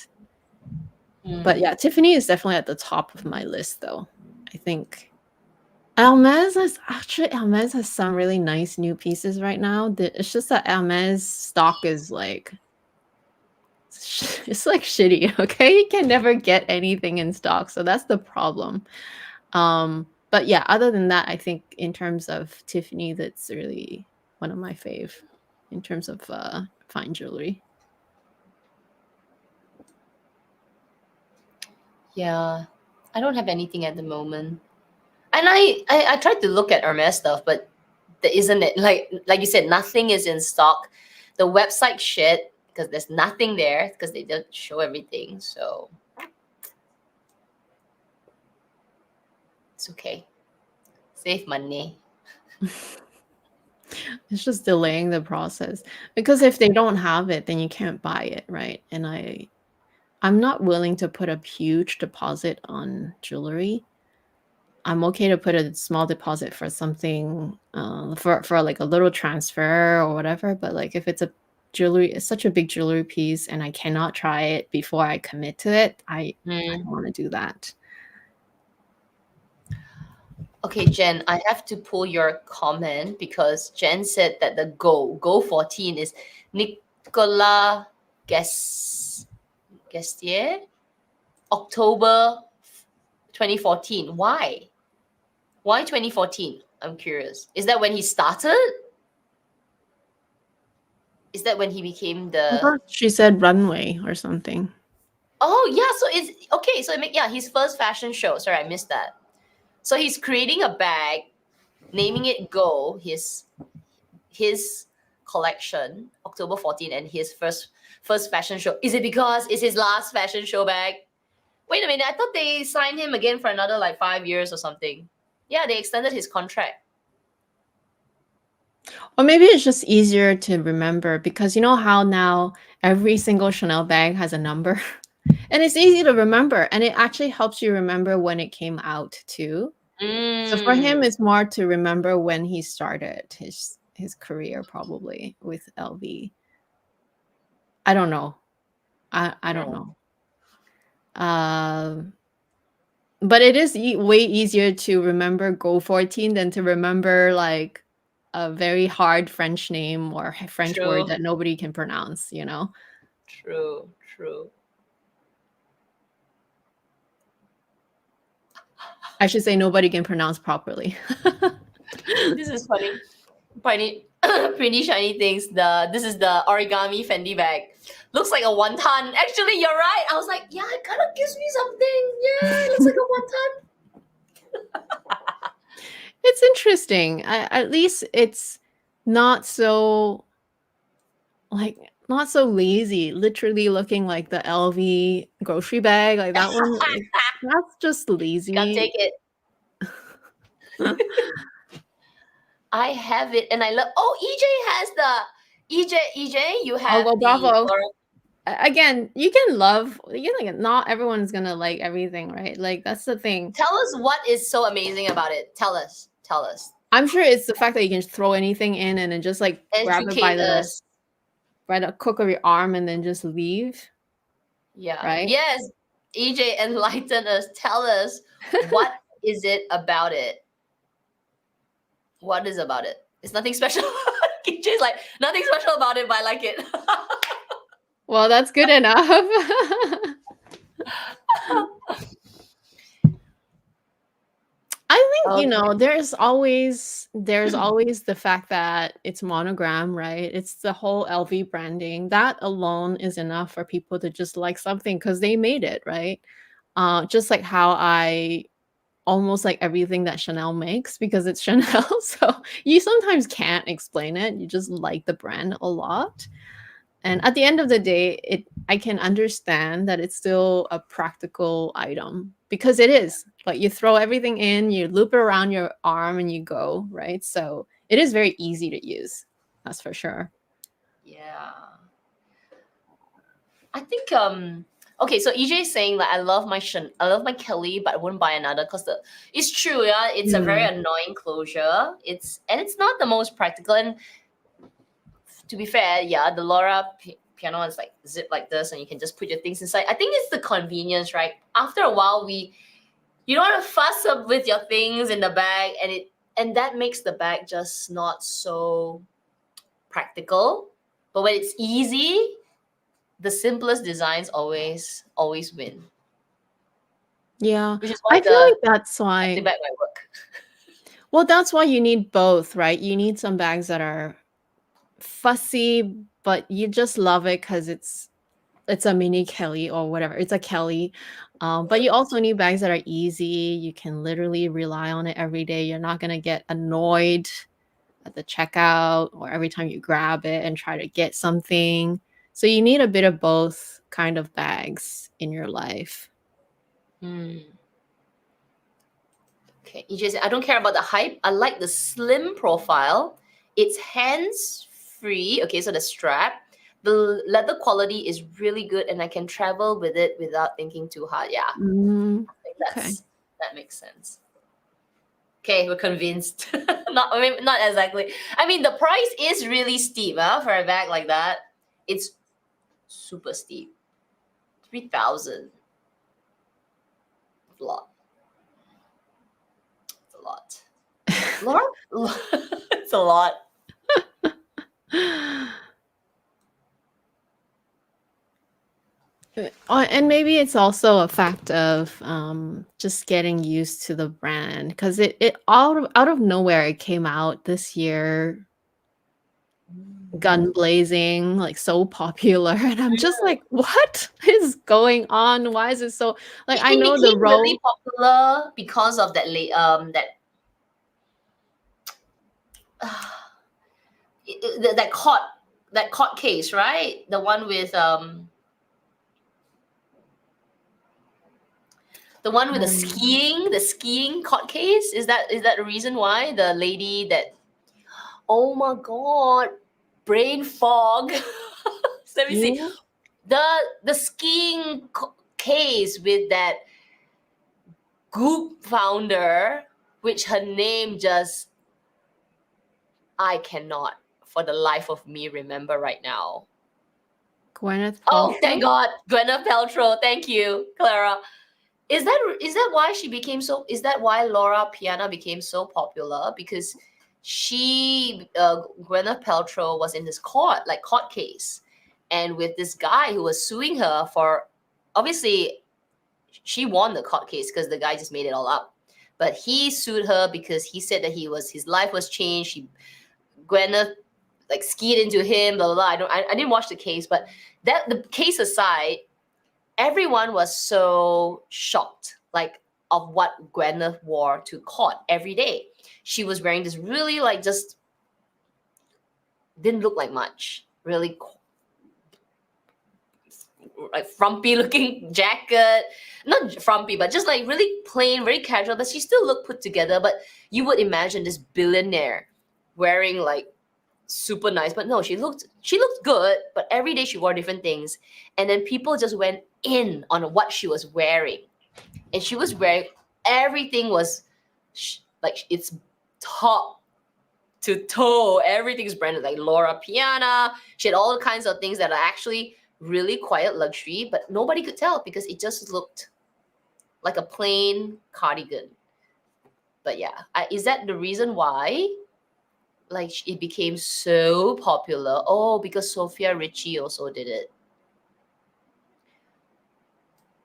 But mm. yeah, Tiffany is definitely at the top of my list though. I think Hermes has some really nice new pieces right now. It's just that Hermes stock is like it's like shitty, okay? You can never get anything in stock. So that's the problem. But yeah, other than that, I think in terms of Tiffany, that's really one of my fave in terms of fine jewelry. Yeah, I don't have anything at the moment. And I tried to look at Hermes stuff, but there isn't it like you said, nothing is in stock. The website shit because there's nothing there because they don't show everything. So it's okay. Save money. It's just delaying the process because if they don't have it, then you can't buy it, right? And I'm not willing to put a huge deposit on jewelry. I'm okay to put a small deposit for something for like a little transfer or whatever, but like if it's such a big jewelry piece and I cannot try it before I commit to it, I Hmm. don't want to do that. Okay, Jen, I have to pull your comment because Jen said that the Go 14 is Nicolas Guestier, October 2014. Why? Why 2014? I'm curious. Is that when he started? Is that when he became I the? thought she said runway or something. Oh yeah, so it's okay. So yeah, his first fashion show. Sorry, I missed that. So he's creating a bag, naming it Go. His collection, October 14, and his first fashion show. Is it because it's his last fashion show bag? Wait a minute, I thought they signed him again for another like 5 years or something. Yeah, they extended his contract. Or maybe it's just easier to remember because you know how now every single Chanel bag has a number? And it's easy to remember and it actually helps you remember when it came out too. So for Mm, him it's more to remember when he started his career probably with LV. I don't know. I don't know. But it is way easier to remember Go 14 than to remember like a very hard French name or French True. word that nobody can pronounce, you know? True. I should say nobody can pronounce properly. This is funny. Pretty shiny things. This is the origami Fendi bag. Looks like a wonton. Actually, you're right. I was like, yeah, it kind of gives me something. Yeah, it looks like a wonton. It's interesting. At least it's not so not so lazy, literally looking like the LV grocery bag. Like that one, that's just lazy. Can't take it. I have it and I love. Oh, EJ has the EJ. You have well, the bravo. Loro. Again, you can love. Not everyone's gonna like everything, right? Like that's the thing. Tell us what is so amazing about it. Tell us. I'm sure it's the fact that you can throw anything in and then just like grab it Educate us. by the crook of your arm and then just leave. Yeah. Right? Yes. EJ, enlighten us. Tell us what is it about it? What is about it? It's nothing special. EJ's like, nothing special about it, but I like it. Well, that's good enough. I think, there's always the fact that it's monogram, right? It's the whole LV branding. That alone is enough for people to just like something because they made it, right? Just like how I almost like everything that Chanel makes because it's Chanel. So you sometimes can't explain it. You just like the brand a lot. And at the end of the day, I can understand that it's still a practical item because it is. Like you throw everything in, you loop it around your arm and you go, right? So it is very easy to use. That's for sure. Yeah. I think okay, so EJ is saying that I love my Kelly, but I wouldn't buy another because it's true, yeah. It's a very annoying closure. It's not the most practical. And to be fair, yeah, the Loro Piana is like zip like this, and you can just put your things inside. I think it's the convenience, right? After a while, you don't want to fuss up with your things in the bag, and that makes the bag just not so practical. But when it's easy, the simplest designs always win. Yeah. Which is why I feel like that's why the bag might work. Well, that's why you need both, right? You need some bags that are fussy, but you just love it because it's a mini Kelly or whatever. It's a Kelly. But you also need bags that are easy. You can literally rely on it every day. You're not going to get annoyed at the checkout or every time you grab it and try to get something. So you need a bit of both kind of bags in your life. Okay, EJ said, I don't care about the hype. I like the slim profile. It's hands-free. Okay, so the strap. The leather quality is really good and I can travel with it without thinking too hard. Yeah. I think that makes sense. Okay, we're convinced. Not exactly. I mean, the price is really steep, for a bag like that. It's super steep. 3,000. A lot. It's a lot. Laura? It's a lot. And maybe it's also a fact of just getting used to the brand because it out of nowhere it came out this year, gun blazing, like so popular, and I'm just like, what is going on? Why is it so like? I know the role really popular because of that that court case, right? The one with the skiing court case. Is that the reason why the lady that? Oh my god, brain fog. So let me see. The skiing case with that Goop founder, which her name just I cannot, for the life of me, remember right now. Gwyneth Oh, thank Paltrow? God, Gwyneth Paltrow. Thank you, Clara. Is that why she became so? Is that why Loro Piana became so popular? Because Gwyneth Paltrow was in this court case, and with this guy who was suing her for, obviously, she won the court case because the guy just made it all up, but he sued her because he said that his life was changed. Gwyneth like skied into him, blah blah blah. I didn't watch the case, but the case aside, everyone was so shocked, like, of what Gwyneth wore to court every day. She was wearing this really, like, just didn't look like much, really like frumpy looking jacket, not frumpy, but just like really plain, very casual. But she still looked put together. But you would imagine this billionaire wearing like super nice, but no, she looked good, but every day she wore different things, and then people just went in on what she was wearing, and she was wearing everything was like it's top to toe, everything's branded like Loro Piana. She had all kinds of things that are actually really quiet luxury, but nobody could tell because it just looked like a plain cardigan. But yeah, is that the reason why like it became so popular? Oh, because Sophia Richie also did it.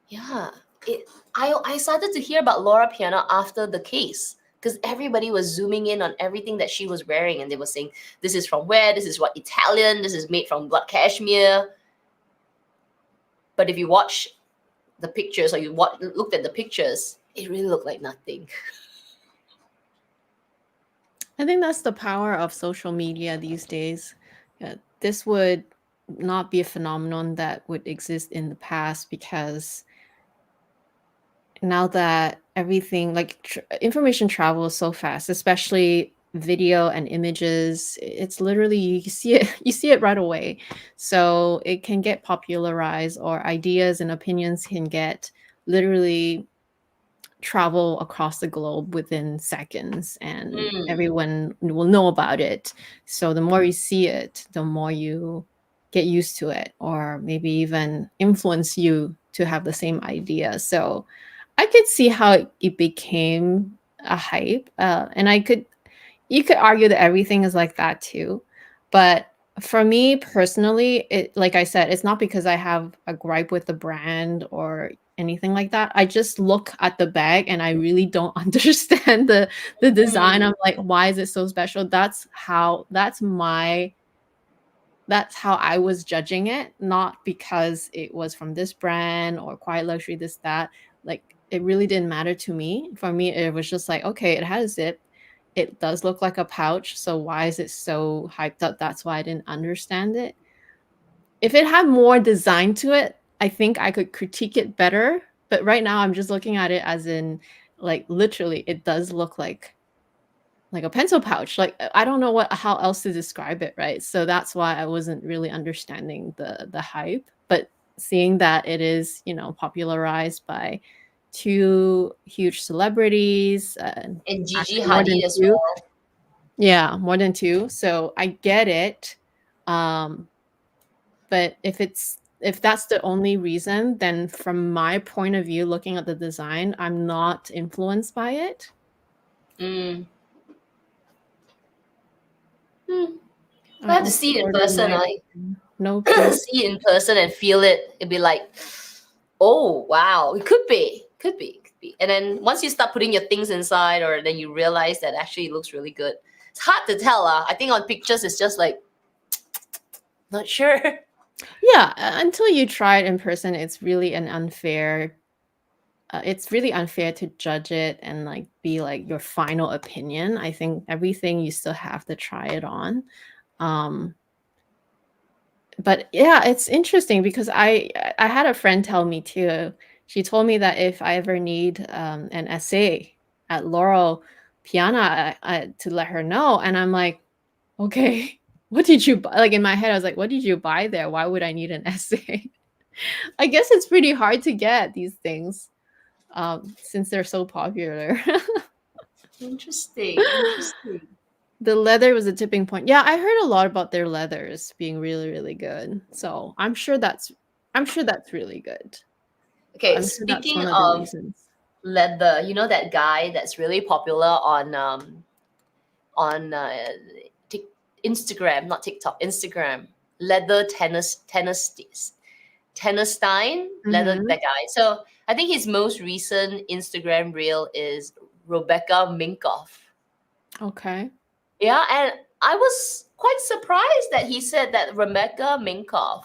Yeah, I started to hear about Loro Piana after the case because everybody was zooming in on everything that she was wearing, and they were saying this is from where, this is what Italian, this is made from what cashmere. But if you watch the pictures or looked at the pictures, it really looked like nothing. I think that's the power of social media these days. This would not be a phenomenon that would exist in the past because now that everything like information travels so fast, especially video and images, it's literally you see it right away. So it can get popularized, or ideas and opinions can get literally travel across the globe within seconds, and Mm. everyone will know about it. So the more you see it, the more you get used to it, or maybe even influence you to have the same idea. So I could see how it became a hype, and you could argue that everything is like that too. But for me personally, it like I said, it's not because I have a gripe with the brand or anything like that. I just look at the bag and I really don't understand the design. Mm. I'm like, why is it so special? That's how I was judging it, not because it was from this brand or quiet luxury, this, that. Like, it really didn't matter to me. For me, it was just like, okay, it has a zip. It does look like a pouch. So why is it so hyped up? That's why I didn't understand it. If it had more design to it, I think I could critique it better. But right now, I'm just looking at it as in, like, literally, it does look like a pencil pouch. Like, I don't know how else to describe it, right? So that's why I wasn't really understanding the hype. But seeing that it is, popularized by two huge celebrities, And Gigi actually more than Hadid as two. well. Yeah, more than two. So I get it. Um, but if that's the only reason, then from my point of view, looking at the design, I'm not influenced by it. Mm. Hmm. I I have to also see it in ordered person. my I no piercing. see it in person and feel it. It'd be like, oh wow, it could be. And then once you start putting your things inside, or then you realize that actually it looks really good. It's hard to tell. I think on pictures it's just like not sure. Yeah, until you try it in person, it's really unfair to judge it and like be like your final opinion. I think everything you still have to try it on. Um, but yeah, it's interesting because I had a friend tell me too. She told me that if I ever need an essay at Loro Piana, to let her know, and I'm like, okay, what did you buy? Like in my head, I was like, what did you buy there? Why would I need an essay? I guess it's pretty hard to get these things, since they're so popular. Interesting. Interesting. The leather was a tipping point. Yeah, I heard a lot about their leathers being really, really good. So I'm sure that's really good. Okay, I'm sure that's speaking one of the of reasons. leather, you know that guy that's really popular on Tik Instagram, not TikTok, Instagram, leather tennis Stein, leather Mhm. that guy. So I think his most recent Instagram reel is Rebecca Minkoff. Okay. Yeah, and I was quite surprised that he said that Rebecca Minkoff,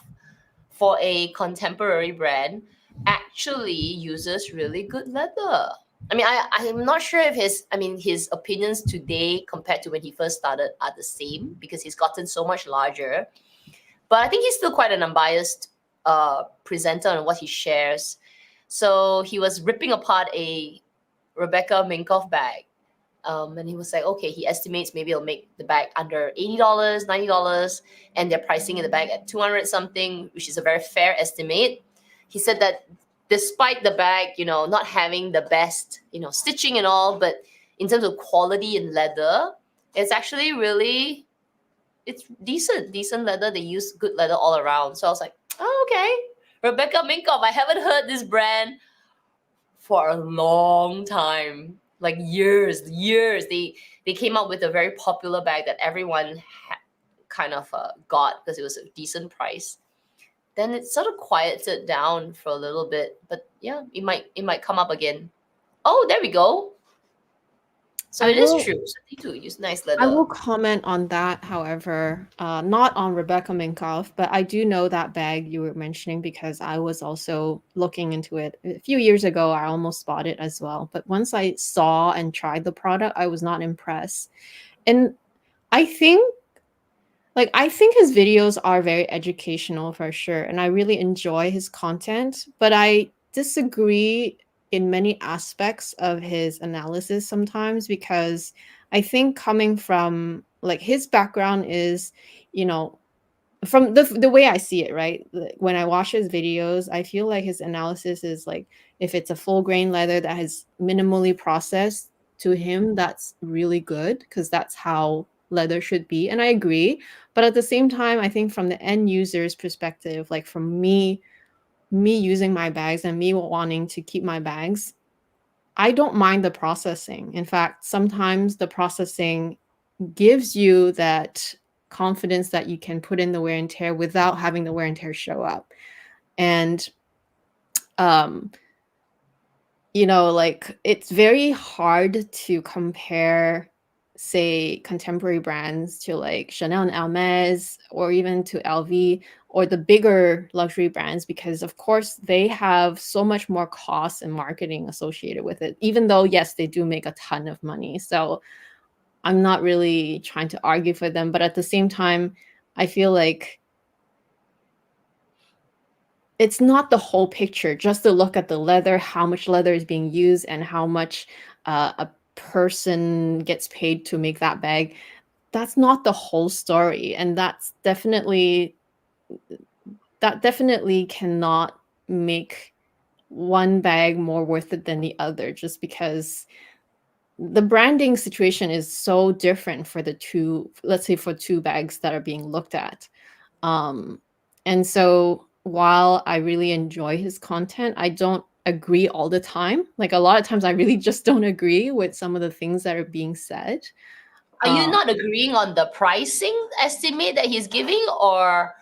for a contemporary brand, actually uses really good leather. I mean, I'm not sure if his opinions today compared to when he first started are the same because he's gotten so much larger. But I think he's still quite an unbiased presenter on what he shares. So he was ripping apart a Rebecca Minkoff bag. And he was like, okay, he estimates maybe it'll make the bag under $80, $90, and they're pricing in the bag at 200 something, which is a very fair estimate. He said that despite the bag, not having the best, stitching and all, but in terms of quality and leather, it's actually really it's decent leather. They use good leather all around. So I was like, oh, okay. Rebecca Minkoff. I haven't heard this brand for a long time, like years. They came out with a very popular bag that everyone kind of got because it was a decent price. Then it sort of quieted down for a little bit, but yeah, it might come up again. Oh, there we go. So I it is will true. So they do use nice I leather. will comment on that, however, not on Rebecca Minkoff, but I do know that bag you were mentioning because I was also looking into it a few years ago. I almost bought it as well, but once I saw and tried the product, I was not impressed. And I think I think his videos are very educational for sure, and I really enjoy his content, but I disagree in many aspects of his analysis sometimes because I think coming from his background is, you know, from the way I see it, right? When I watch his videos, I feel like his analysis is like if it's a full grain leather that has minimally processed, to him that's really good because that's how leather should be, and I agree. But at the same time, I think from the end user's perspective, like from me using my bags and me wanting to keep my bags, I don't mind the processing. In fact, sometimes the processing gives you that confidence that you can put in the wear and tear without having the wear and tear show up. And um it's very hard to compare, say, contemporary brands to like Chanel and Hermes or even to LV or the bigger luxury brands because of course they have so much more costs and marketing associated with it, even though yes, they do make a ton of money. So I'm not really trying to argue for them, but at the same time, I feel like it's not the whole picture just to look at the leather, how much leather is being used, and how much a person gets paid to make that bag. That's not the whole story, and that definitely cannot make one bag more worth it than the other just because the branding situation is so different for the two, let's say for two bags that are being looked at. Um, and so while I really enjoy his content, I don't agree all the time. Like a lot of times I really just don't agree with some of the things that are being said. Are you Uh, not agreeing on the pricing estimate that he's giving, or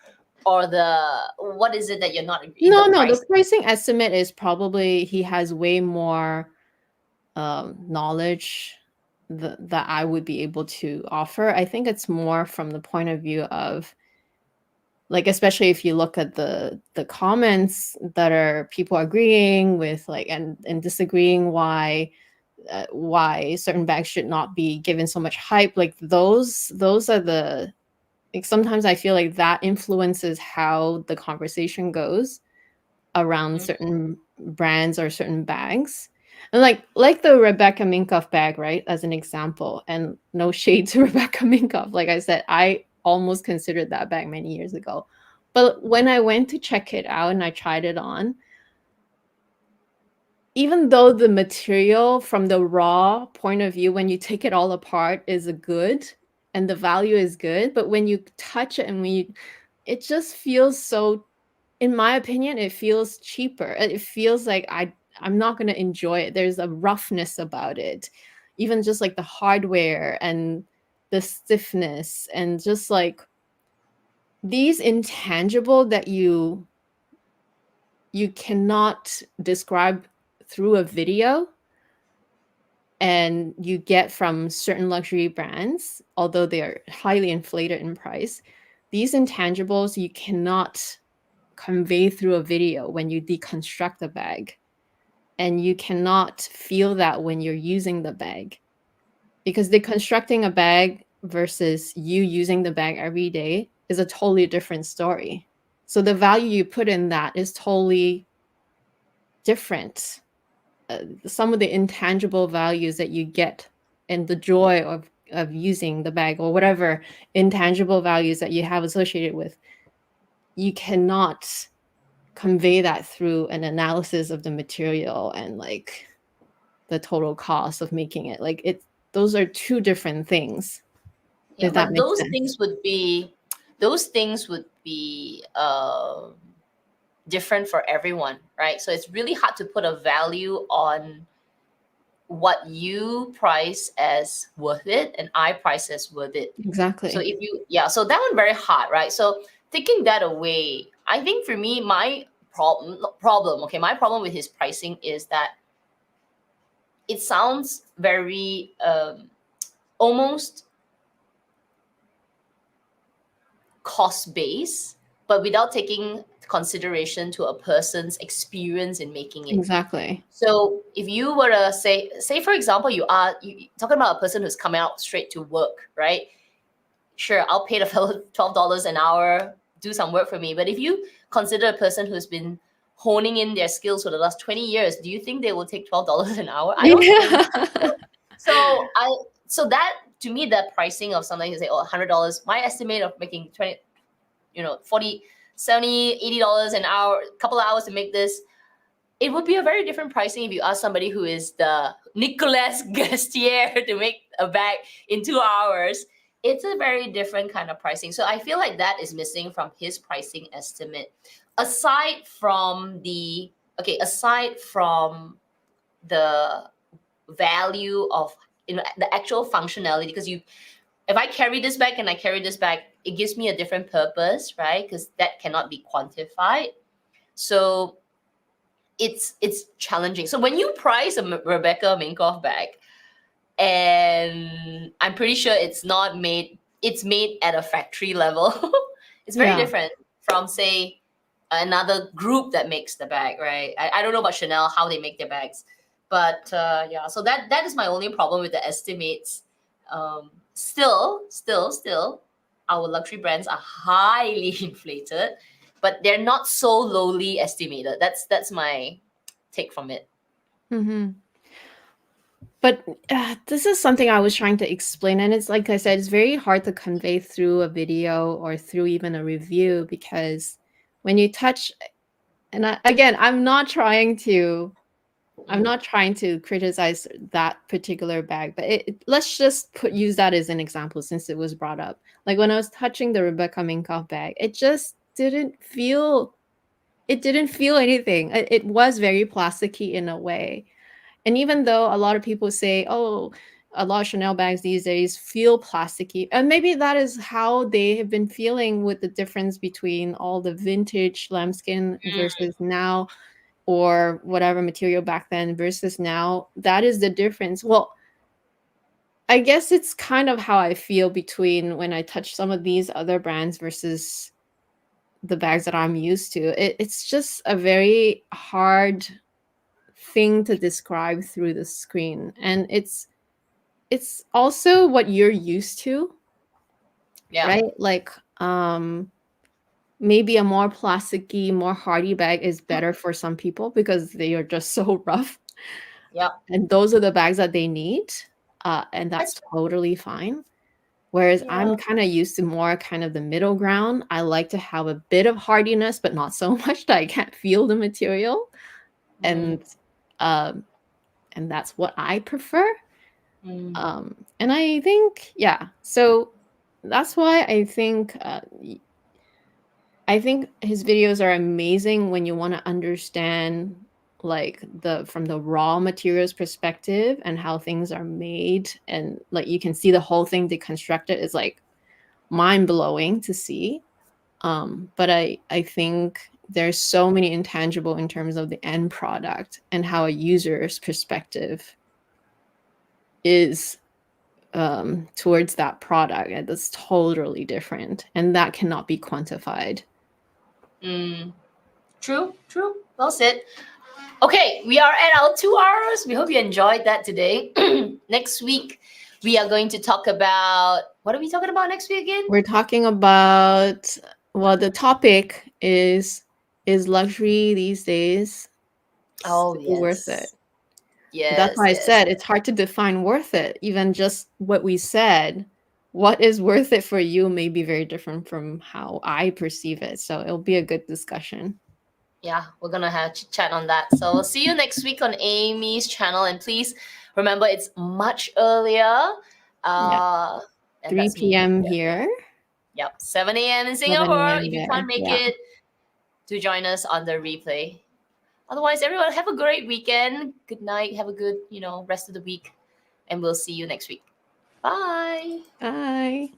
the what is it that you're not agreeing? no, The no, the price. pricing estimate is probably he has way more knowledge that I would be able to offer. I think it's more from the point of view of like especially if you look at the comments that are people agreeing with like and disagreeing why certain bags should not be given so much hype, like those are the like sometimes I feel like that influences how the conversation goes around Mhm. certain brands or certain bags. And like the Rebecca Minkoff bag, right? As an example. And no shade to Rebecca Minkoff. Like I said, I almost considered that bag many years ago. But when I went to check it out and I tried it on, even though the material from the raw point of view, when you take it all apart, is a good and the value is good, but when you touch it and it just feels so, in my opinion, it feels cheaper. It feels like I'm not going to enjoy it. There's a roughness about it. Even just like the hardware and the stiffness and just like these intangible that you cannot describe through a video and you get from certain luxury brands, although they are highly inflated in price. These intangibles you cannot convey through a video when you deconstruct the bag. And you cannot feel that when you're using the bag. Because deconstructing a bag versus you using the bag every day is a totally different story. So the value you put in that is totally different. Some of the intangible values that you get and the joy of using the bag or whatever intangible values that you have associated with, you cannot convey that through an analysis of the material and like the total cost of making it. Like those are two different things, Yeah, if that but makes sense. those things would be different for everyone, right? So it's really hard to put a value on what you price as worth it and I price as worth it. So Exactly. if you, yeah, so that one very hard, right? So taking that away, I think for me, my okay, my problem with his pricing is that it sounds very almost cost based, but without taking consideration to a person's experience in making it. Exactly. So if you were to say for example, you talking about a person who's coming out straight to work, right? Sure, I'll pay the fellow $12 an hour, do some work for me. But if you consider a person who's been honing in their skills for the last 20 years, do you think they will take $12 an hour? I don't think Yeah. so. So that to me, the pricing of something you say, oh, $100, my estimate of making 20, 40, 70, $80 an hour, a couple of hours to make this, it would be a very different pricing if you ask somebody who is the Nicolas Gastier to make a bag in 2 hours. It's a very different kind of pricing. So I feel like that is missing from his pricing estimate. Aside from the value of the actual functionality, because if I carry this bag and I carry this bag, it gives me a different purpose, right? Because that cannot be quantified. So it's challenging. So when you price a Rebecca Minkoff bag, and I'm pretty sure it's made at a factory level. It's very Yeah. different from say another group that makes the bag, right? I don't know about Chanel how they make their bags, but yeah. So that is my only problem with the estimates. Still, our luxury brands are highly inflated, but they're not so lowly estimated. That's my take from it. Hmm. But this is something I was trying to explain, and it's like I said, it's very hard to convey through a video or through even a review because when you touch, and again, I'm Mm, not trying to criticize that particular bag, but let's just use that as an example since it was brought up. Like when I was touching the Rebecca Minkoff bag, it didn't feel anything. It was very plasticky in a way. And even though a lot of people say, oh, a lot of Chanel bags these days feel plasticky, and maybe that is how they have been feeling with the difference between all the vintage lambskin mm, versus now, or whatever material back then versus now. That is the difference. Well, I guess it's kind of how I feel between when I touch some of these other brands versus the bags that I'm used to. It's just a very hard thing to describe through the screen. And it's also what you're used to, yeah. right? Like maybe a more plasticky, more hardy bag is better for some people because they are just so rough. Yep. And those are the bags that they need. And that's That's totally fine. Whereas yeah. I'm kind of used to more kind of the middle ground. I like to have a bit of hardiness, but not so much that I can't feel the material. Mm, And um, and that's what I prefer. mm, And I think, yeah. So that's why I think his videos are amazing when you want to understand like the from the raw materials perspective and how things are made, and like you can see the whole thing deconstructed is like mind blowing to see. But I think there's so many intangible in terms of the end product and how a user's perspective is towards that product, and that's totally different, and that cannot be quantified. Mm, true. Well said. Okay, we are at our 2 hours. We hope you enjoyed that today. Next week, we are going to talk about what are we talking about next week again? We're talking about, well, the topic is luxury these days Oh, still worth it? yes. That's Yes, why I yes. said it's hard to define worth it. Even just what we said, what is worth it for you may be very different from how I perceive it. So it'll be a good discussion. Yeah, we're gonna have chit chat on that. So we'll see you next week on Amy's channel, and please remember it's much earlier. Yeah. Uh, and 3 that's me. p.m. Yeah. here, Yep, 7 a.m. in 7 Singapore. a.m. If you there. can't make Yeah. it, do join us on the replay. Otherwise, everyone have a great weekend. Good night. Have a good, rest of the week, and we'll see you next week. Bye. Bye.